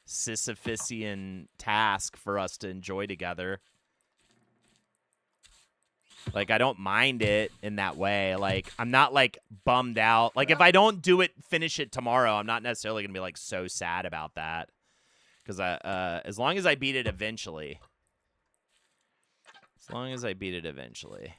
Sisyphusian task for us to enjoy together. Like, I don't mind it in that way. Like, I'm not like bummed out. Like, if I don't finish it tomorrow, I'm not necessarily gonna be like so sad about that. Because as long as I beat it eventually. As long as I beat it eventually.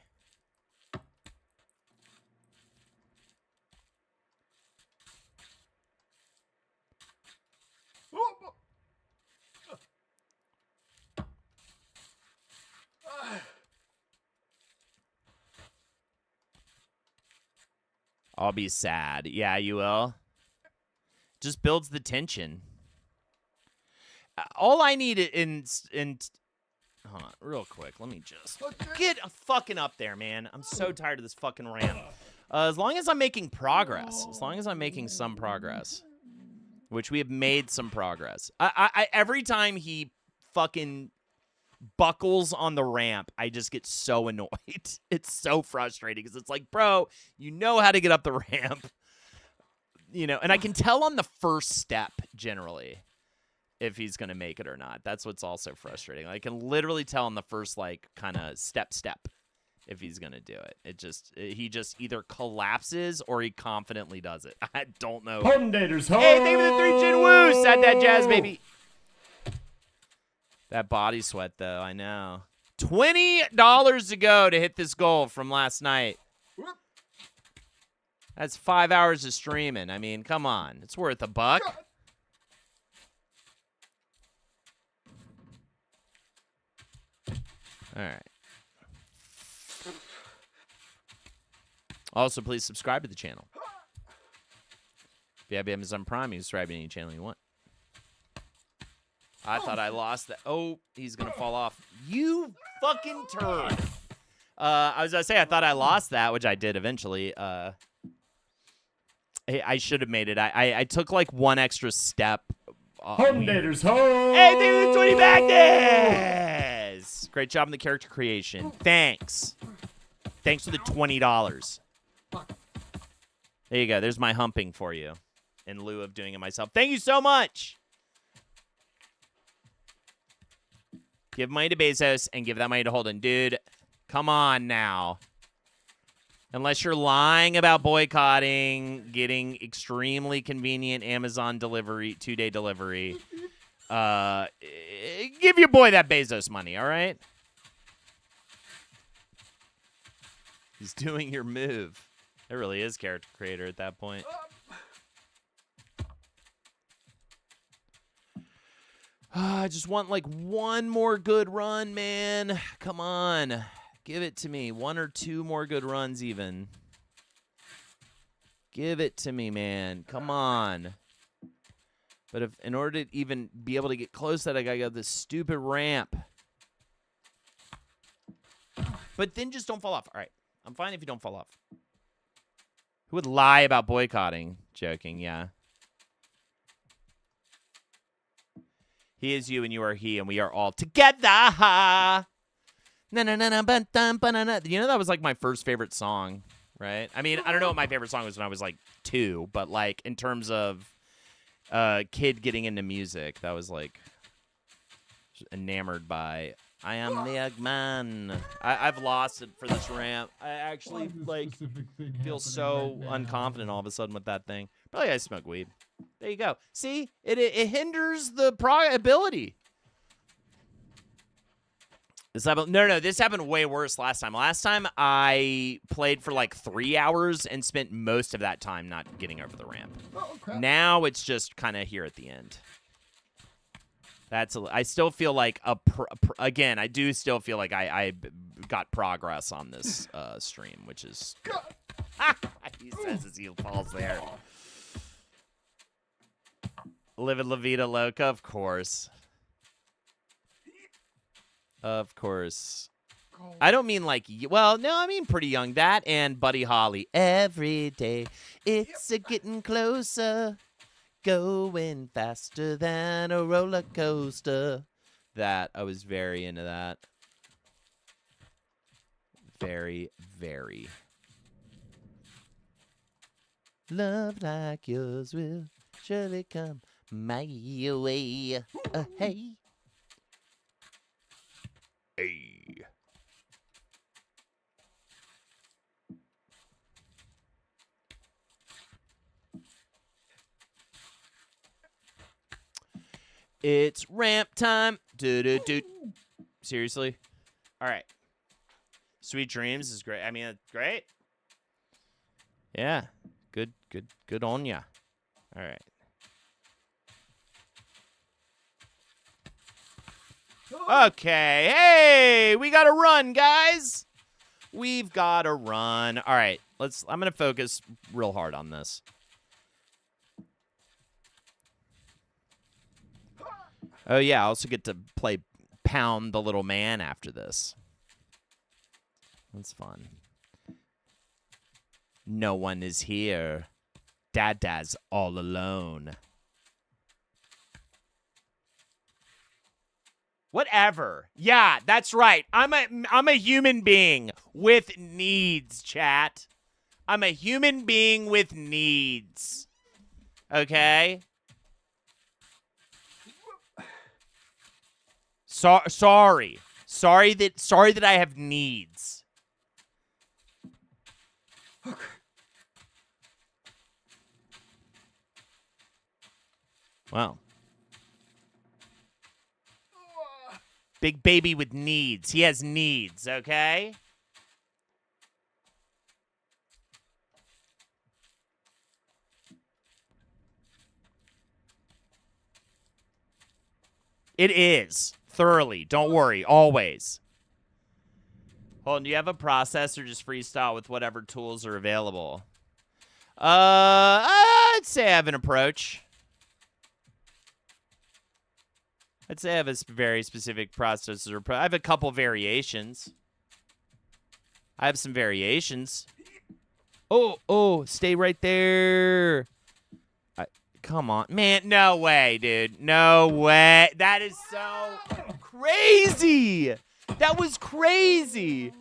I'll be sad. Yeah, you will. Just builds the tension. All I need in hold on, real quick. Let me just get fucking up there, man. I'm so tired of this fucking ramp. As long as I'm making progress. As long as I'm making some progress. Which we have made some progress. I every time he fucking buckles on the ramp, I just get so annoyed. It's so frustrating because it's like, bro, you know how to get up the ramp. You know, and I can tell on the first step, generally, if he's going to make it or not. That's what's also frustrating. I can literally tell on the first, like, kind of step if he's going to do it. He just either collapses or he confidently does it. I don't know. Hundators, ho! Hey, thank you for the 3 chin woo! Sad that jazz, baby. That body sweat, though, I know. $20 to go to hit this goal from last night. That's 5 hours of streaming. I mean, come on. It's worth $1. All right. Also, please subscribe to the channel. If you have Amazon Prime, you can subscribe to any channel you want. I thought I lost that. Oh, he's going to fall off. You fucking turd. I was going to say, I thought I lost that, which I did eventually. I should have made it. I took like one extra step. Hundators, ho! Hey, thank you for 20 Magnus! Great job in the character creation. Thanks. Thanks for the $20. There you go. There's my humping for you in lieu of doing it myself. Thank you so much. Give money to Bezos and give that money to Holden. Dude, come on now. Unless you're lying about boycotting, getting extremely convenient Amazon delivery, 2-day delivery, give your boy that Bezos money, all right? He's doing your move. It really is character creator at that point. I just want like one more good run, man. Come on. Give it to me. 1 or 2 more good runs even. Give it to me, man. Come on. But if in order to even be able to get close to that, I gotta go this stupid ramp. But then just don't fall off. All right. I'm fine if you don't fall off. Who would lie about boycotting? Joking, yeah. He is you and you are he and we are all together. You know, that was like my first favorite song, right? I mean, I don't know what my favorite song was when I was like 2, but like in terms of kid getting into music, that was like enamored by I am the Eggman. I've lost it for this ramp. I actually like feel so unconfident all of a sudden with that thing. Probably I smoke weed. There you go. See, it hinders the ability. This happened. No. This happened way worse last time. Last time I played for like 3 hours and spent most of that time not getting over the ramp. Oh, crap. Now it's just kind of here at the end. I still feel like again. I do still feel like I got progress on this stream, which is. He says as he falls there. Living La Vida Loca, of course. Of course. I don't mean like, well, no, I mean pretty young. That and Buddy Holly. Every day, it's a getting closer. Going faster than a roller coaster. That, I was very into that. Very, very. Love like yours will surely come my way. Hey. Hey. It's ramp time. Do. Seriously? All right. Sweet Dreams is great. I mean, it's great. Yeah. Good on ya. All right. Okay. Hey, we got to run, guys. We've got to run. All right. I'm going to focus real hard on this. Oh, yeah, I also get to play Pound the Little Man after this. That's fun. No one is here. Dada's all alone. Whatever. Yeah, that's right. I'm a human being with needs, chat. I'm a human being with needs. Okay? Sorry that I have needs. Wow. Big baby with needs. He has needs, okay? It is. Thoroughly. Don't worry. Always. Hold on. Do you have a process or just freestyle with whatever tools are available? I'd say I have an approach. I'd say I have a very specific processor. I have a couple variations. I have some variations. Oh, stay right there. Come on. Man, no way, dude. No way. That is so crazy. That was crazy.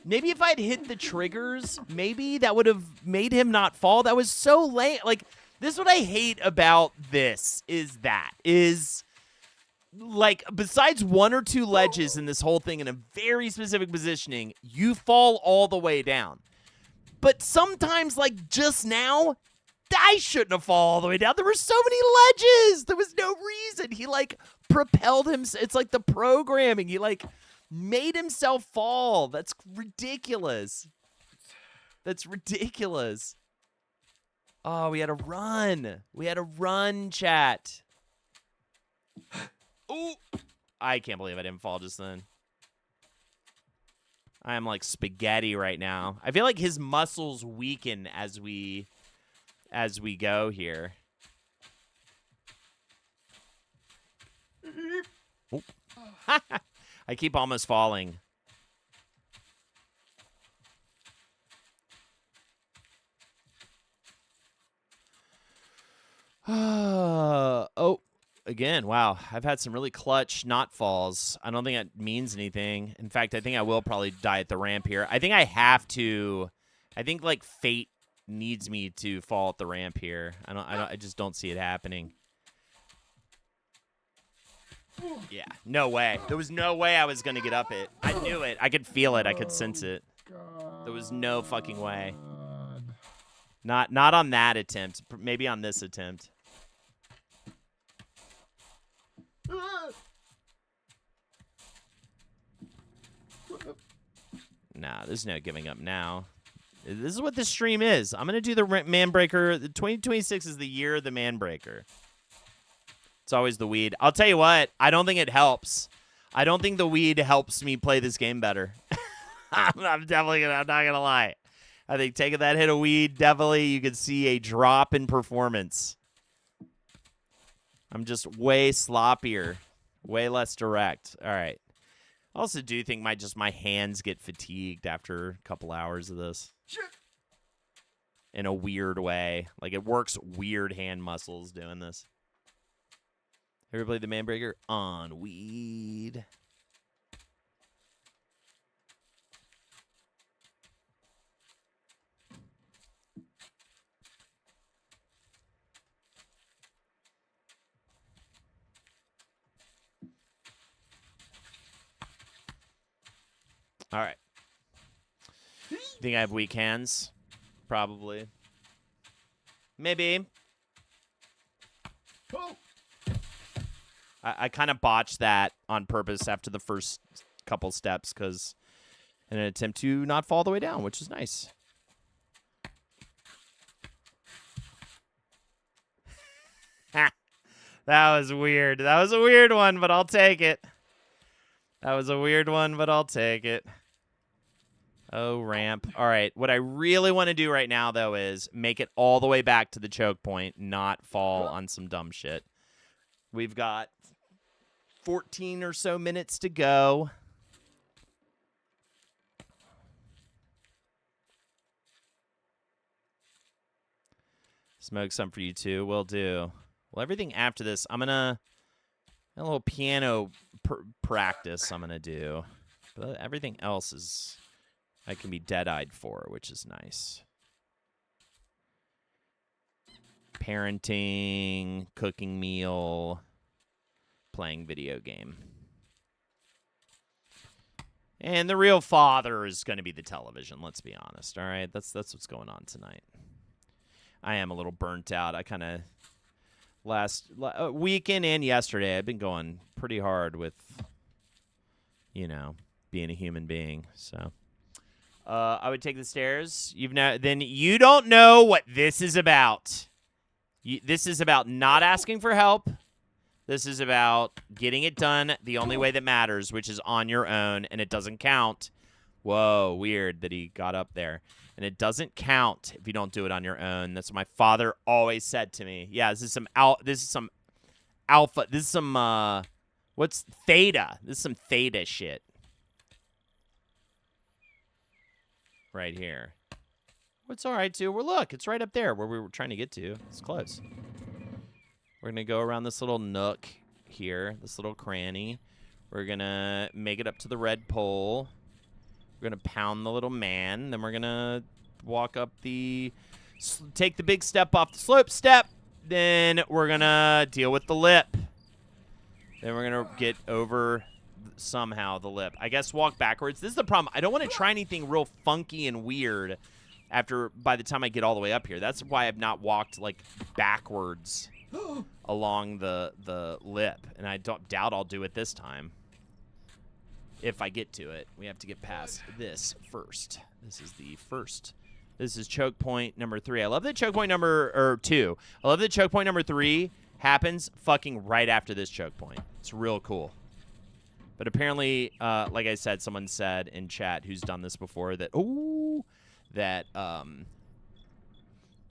Maybe if I'd hit the triggers, maybe that would have made him not fall. That was so late. Like, this is what I hate about this is like, besides 1 or 2 ledges in this whole thing in a very specific positioning, you fall all the way down. But sometimes, like just now, I shouldn't have fallen all the way down. There were so many ledges. There was no reason. He, like, propelled him. It's like the programming. He, like, made himself fall. That's ridiculous. That's ridiculous. Oh, we had a run. We had a run, chat. Ooh. I can't believe I didn't fall just then. I am like spaghetti right now. I feel like his muscles weaken as we go here. Oh. I keep almost falling. Oh, again, wow. I've had some really clutch not falls. I don't think that means anything. In fact, I think I will probably die at the ramp here. I think I have to. I think like fate needs me to fall at the ramp here. I just don't see it happening. Yeah, no way. There was no way I was gonna get up it. I knew it. I could feel it. I could sense it. There was no fucking way. Not on that attempt. Maybe on this attempt. Nah, there's no giving up now. This is what this stream is. I'm going to do the Manbreaker. The 2026 is the year of the Manbreaker. It's always the weed. I'll tell you what. I don't think it helps. I don't think the weed helps me play this game better. I'm not going to lie. I think taking that hit of weed, definitely you could see a drop in performance. I'm just way sloppier. Way less direct. All right. I also do think my hands get fatigued after a couple hours of this. In a weird way. Like, it works weird hand muscles doing this. Ever played the Manbreaker? On weed. All right. Think I have weak hands? Probably. Maybe. Oh. I kind of botched that on purpose after the first couple steps because in an attempt to not fall all the way down, which is nice. That was weird. That was a weird one, but I'll take it. That was a weird one, but I'll take it. Oh, ramp. All right. What I really want to do right now, though, is make it all the way back to the choke point, not fall on some dumb shit. We've got 14 or so minutes to go. Smoke some for you, too. Will do. Well, everything after this, I'm going to... A little piano practice I'm going to do. But everything else is... I can be dead-eyed for, which is nice. Parenting, cooking meal, playing video game. And the real father is going to be the television, let's be honest, all right? That's what's going on tonight. I am a little burnt out. I kind of... Last weekend and yesterday, I've been going pretty hard with, you know, being a human being. So, I would take the stairs. Then you don't know what this is about. This is about not asking for help. This is about getting it done the only way that matters, which is on your own, and it doesn't count. Whoa, weird that he got up there. And it doesn't count if you don't do it on your own. That's what my father always said to me. Yeah, this is some alpha. This is some what's theta? This is some theta shit. Right here. What's all right too? Well, look, it's right up there where we were trying to get to. It's close. We're gonna go around this little nook here, this little cranny. We're gonna make it up to the red pole. We're We're going to pound the little man. Then we're going to walk up take the big step off the slope step. Then we're going to deal with the lip. Then we're going to get over somehow the lip. I guess walk backwards. This is the problem. I don't want to try anything real funky and weird by the time I get all the way up here. That's why I've not walked, like, backwards along the lip. And I doubt I'll do it this time. If I get to it. We have to get past this first. This is the first. This is choke point number 3. I love that choke point number 2. I love that choke point number 3 happens fucking right after this choke point. It's real cool. But apparently, like I said, someone said in chat who's done this before that,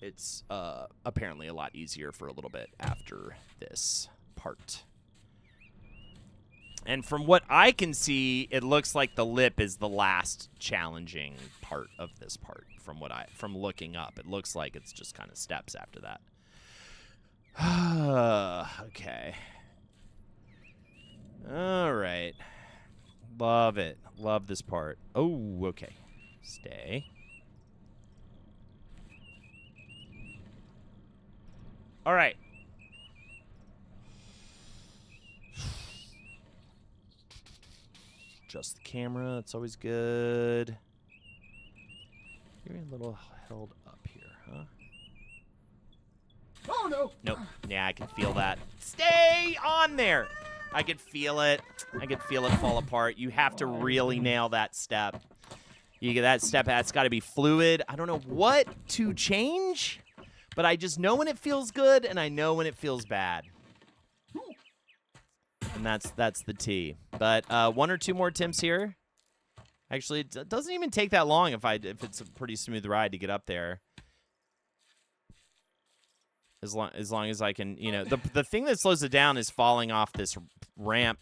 it's apparently a lot easier for a little bit after this part. And from what I can see, it looks like the lip is the last challenging part of this part. From looking up, it looks like it's just kind of steps after that. Okay. All right. Love it. Love this part. Oh, okay. Stay. All right. Adjust the camera. It's always good. You're a little held up here, huh? Oh, no. Nope. Yeah, I can feel that. Stay on there. I can feel it. I can feel it fall apart. You have to really nail that step. You get that step. That's got to be fluid. I don't know what to change, but I just know when it feels good, and I know when it feels bad. And that's the T. But 1 or 2 more attempts here. Actually, it doesn't even take that long if it's a pretty smooth ride to get up there. As long as I can, you know, the thing that slows it down is falling off this ramp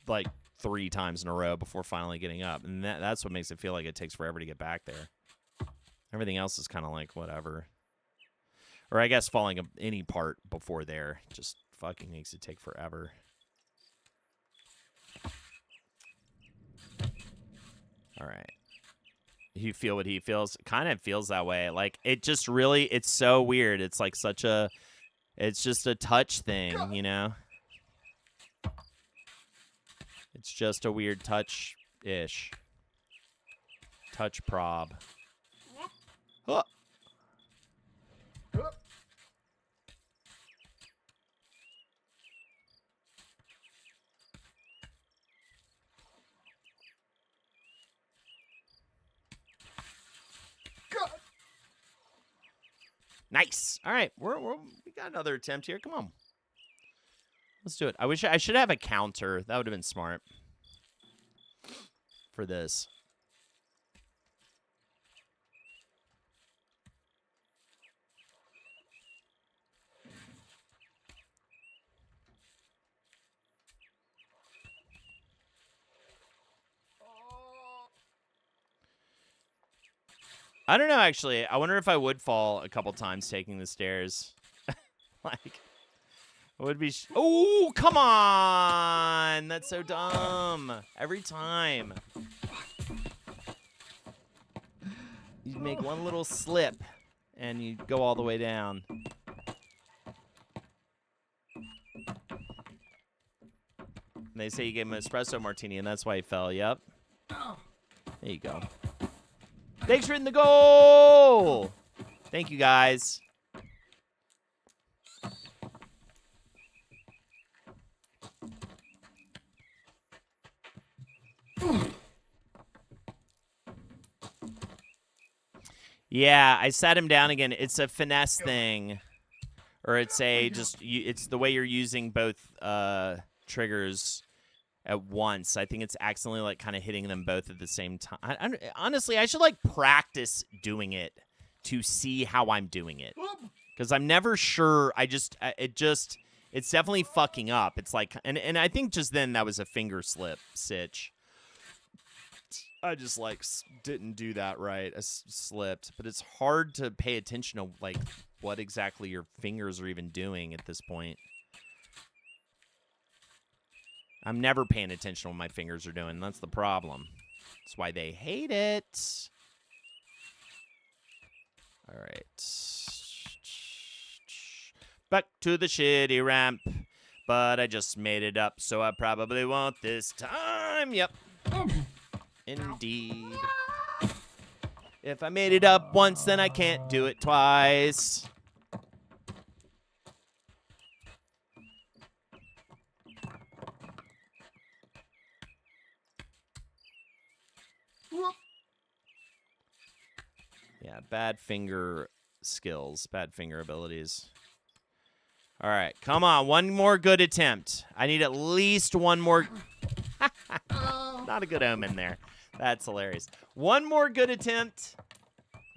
like 3 times in a row before finally getting up, and that's what makes it feel like it takes forever to get back there. Everything else is kind of like whatever. Or I guess falling any part before there just fucking makes it take forever. All right. You feel what he feels? Kind of feels that way. Like, it just really, it's so weird. It's like it's just a touch thing, you know? It's just a weird touch-ish. Touch prob. Oh. Nice. All right, we got another attempt here. Come on, let's do it. I should have a counter. That would have been smart for this. I don't know, actually. I wonder if I would fall a couple times taking the stairs. Like, it would be... Oh, come on! That's so dumb. Every time. You make one little slip, and you go all the way down. And they say you gave him an espresso martini, and that's why he fell. Yep. There you go. Thanks for hitting the goal! Thank you, guys. Yeah, I sat him down again. It's a finesse thing. Or it's it's the way you're using both triggers at once. I think it's accidentally like kind of hitting them both at the same time. Honestly, I should like practice doing it to see how I'm doing it, because I'm never sure. It's definitely fucking up. It's like, and I think just then that was a finger slip sitch. I just like didn't do that right. I slipped, but it's hard to pay attention to like what exactly your fingers are even doing at this point. I'm never paying attention to what my fingers are doing. That's the problem. That's why they hate it. All right. Back to the shitty ramp. But I just made it up, so I probably won't this time. Yep. Indeed. If I made it up once, then I can't do it twice. Yeah, bad finger skills, bad finger abilities. All right, come on. One more good attempt. I need at least one more. Not a good omen there. That's hilarious. One more good attempt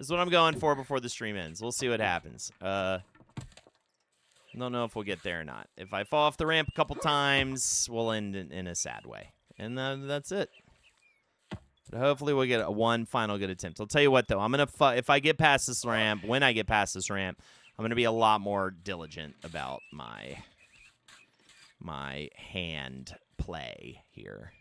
is what I'm going for before the stream ends. We'll see what happens. Don't know if we'll get there or not. If I fall off the ramp a couple times, we'll end in a sad way. And that's it. But hopefully we'll get one final good attempt. I'll tell you what, though. I'm going to if I get past this ramp, when I get past this ramp, I'm going to be a lot more diligent about my hand play here.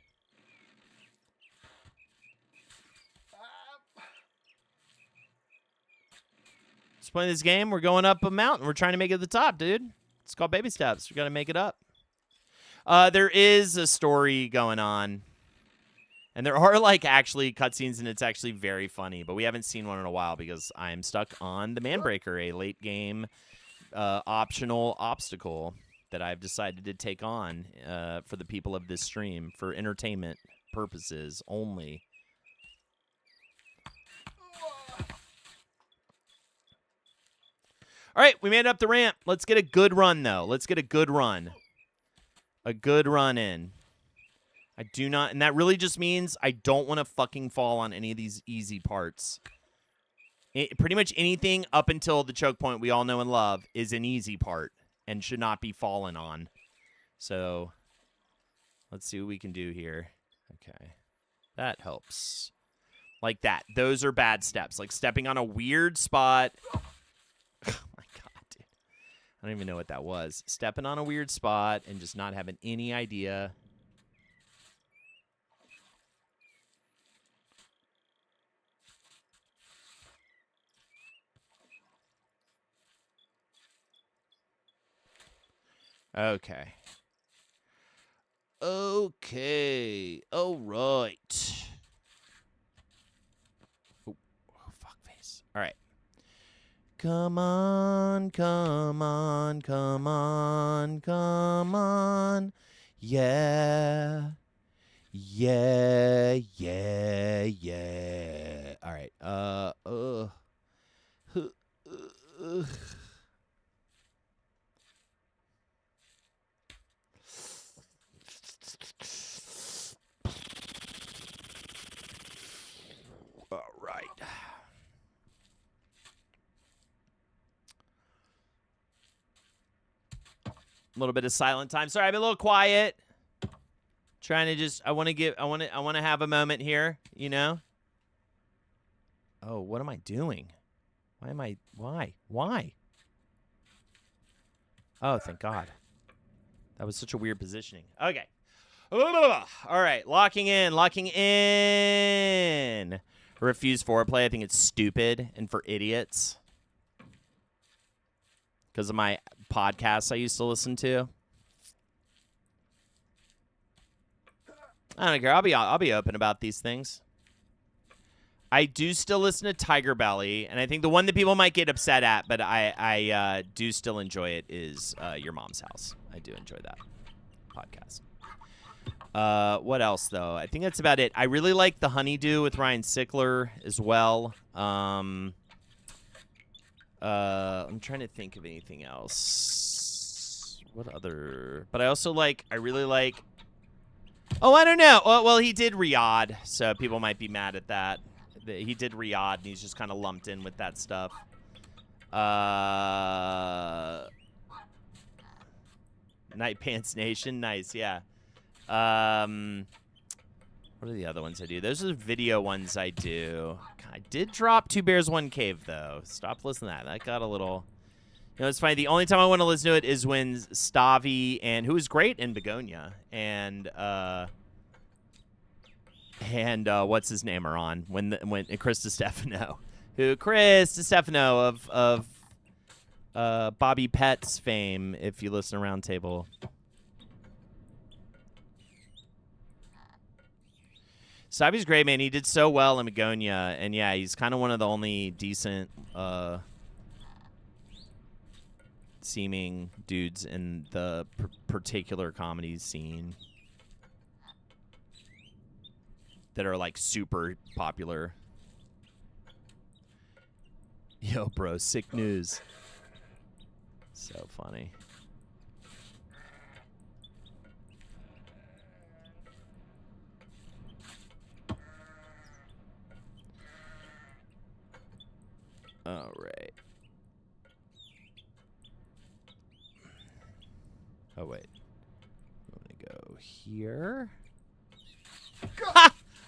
Just playing this game, we're going up a mountain. We're trying to make it to the top, dude. It's called Babysteps. We got to make it up. There is a story going on. And there are, like, actually cutscenes, and it's actually very funny. But we haven't seen one in a while because I'm stuck on the Manbreaker, a late-game optional obstacle that I've decided to take on for the people of this stream for entertainment purposes only. All right, we made it up the ramp. Let's get a good run, though. Let's get a good run. A good run in. I do not, and that really just means I don't want to fucking fall on any of these easy parts. Pretty much anything up until the choke point we all know and love is an easy part and should not be fallen on. So, let's see what we can do here. Okay. That helps. Like that. Those are bad steps. Like stepping on a weird spot. Oh my god, dude. I don't even know what that was. Stepping on a weird spot and just not having any idea. Okay. Okay. All right. Oh, fuck face. All right. Come on, come on, come on, come on. Yeah. Yeah, yeah, yeah. All right. All right. A little bit of silent time. Sorry, I've been a little quiet. Trying to just I want to have a moment here, you know? Oh, what am I doing? Why? Oh, thank God. That was such a weird positioning. Okay. All right, locking in. Refuse foreplay. I think it's stupid and for idiots. Because of my podcasts I used to listen to. I don't care. I'll be open about these things. I do still listen to Tiger Belly, and I think the one that people might get upset at, but I do still enjoy it, is Your Mom's House. I do enjoy that podcast. What else, though? I think that's about it. I really like The Honeydew with Ryan Sickler as well. I'm trying to think of anything else. What other? But I really like. Oh, I don't know. Well, he did Riyadh, so people might be mad at that. He did Riyadh, and he's just kind of lumped in with that stuff. Night Pants Nation, nice, yeah. What are the other ones I do? Those are the video ones I do. I did drop Two Bears, One Cave, though. Stop listening to that. That got a little... You know, it's funny. The only time I want to listen to it is when Stavi, and who is great in Begonia, and and what's his name are on when Chris DiStefano, Chris DiStefano of Bobby Pets fame, if you listen to Roundtable. Sabi's great, man. He did so well in Magonia, and yeah, he's kind of one of the only decent seeming dudes in the particular comedy scene that are like super popular. Yo, bro, sick news. So funny. All right. Oh, wait. I'm going to go here.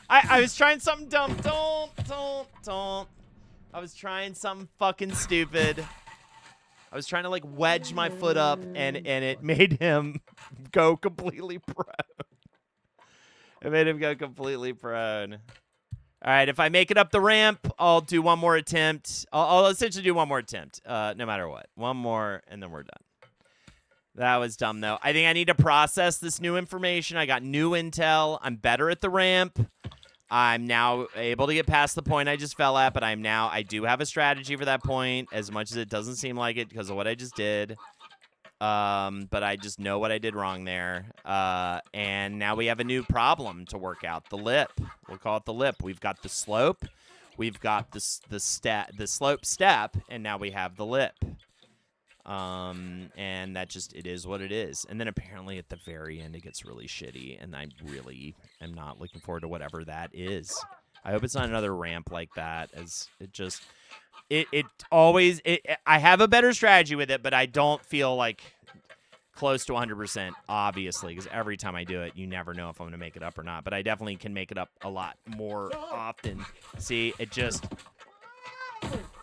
I was trying something dumb. Don't. I was trying something fucking stupid. I was trying to, like, wedge my foot up, and it made him go completely prone. It made him go completely prone. All right, if I make it up the ramp, I'll do one more attempt. I'll essentially do one more attempt, no matter what. One more, and then we're done. That was dumb, though. I think I need to process this new information. I got new intel. I'm better at the ramp. I'm now able to get past the point I just fell at, but I do have a strategy for that point, as much as it doesn't seem like it because of what I just did. But I just know what I did wrong there. And now we have a new problem to work out. The lip. We'll call it the lip. We've got the slope. We've got the slope step, and now we have the lip. And that just, it is what it is. And then apparently at the very end, it gets really shitty, and I really am not looking forward to whatever that is. I hope it's not another ramp like that, as it just, I have a better strategy with it, but I don't feel like close to 100%, obviously, because every time I do it, you never know if I'm going to make it up or not, but I definitely can make it up a lot more often. See, it just,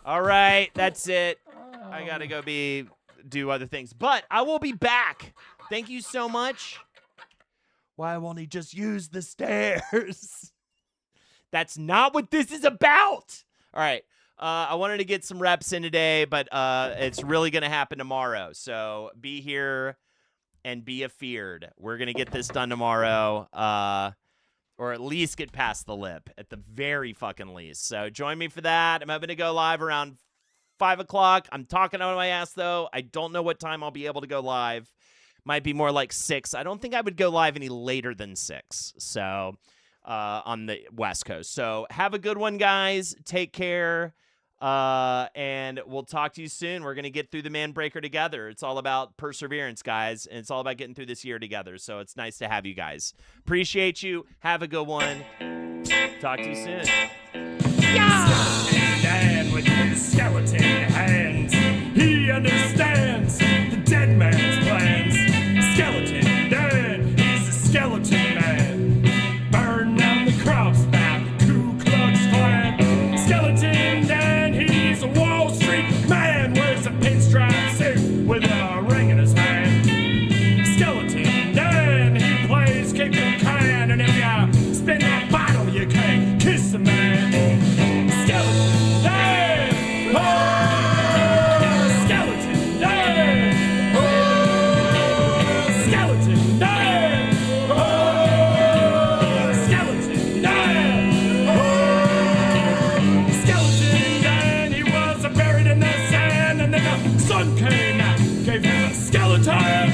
all right, that's it. I got to go do other things, but I will be back. Thank you so much. Why won't he just use the stairs? That's not what this is about. All right. I wanted to get some reps in today, but it's really going to happen tomorrow. So be here and be afeared. We're going to get this done tomorrow, or at least get past the lip at the very fucking least. So join me for that. I'm hoping to go live around 5 o'clock. I'm talking out of my ass, though. I don't know what time I'll be able to go live. Might be more like 6. I don't think I would go live any later than 6. So on the West Coast. So have a good one, guys. Take care. And we'll talk to you soon. We're going to get through the Manbreaker together. It's all about perseverance, guys. And it's all about getting through this year together. So it's nice to have you guys. Appreciate you. Have a good one. Talk to you soon. Dan with his skeleton hands. He understands the dead man's plans. Skeleton Dan, he's a skeleton man. Burn down the crops by the Ku Klux Klan. Skeleton Dan, he's a Wall Street man. Wears a pinstripe suit with a ring in his hand. Skeleton Dan, he plays kick the can. And if you spin that bottle, you can't kiss a man. Skeleton Dan, oh, skeleton Dan, oh, skeleton Dan, oh, skeleton Dan, oh, skeleton Dan. He was buried in the sand, and then the sun came out, gave him a skeleton.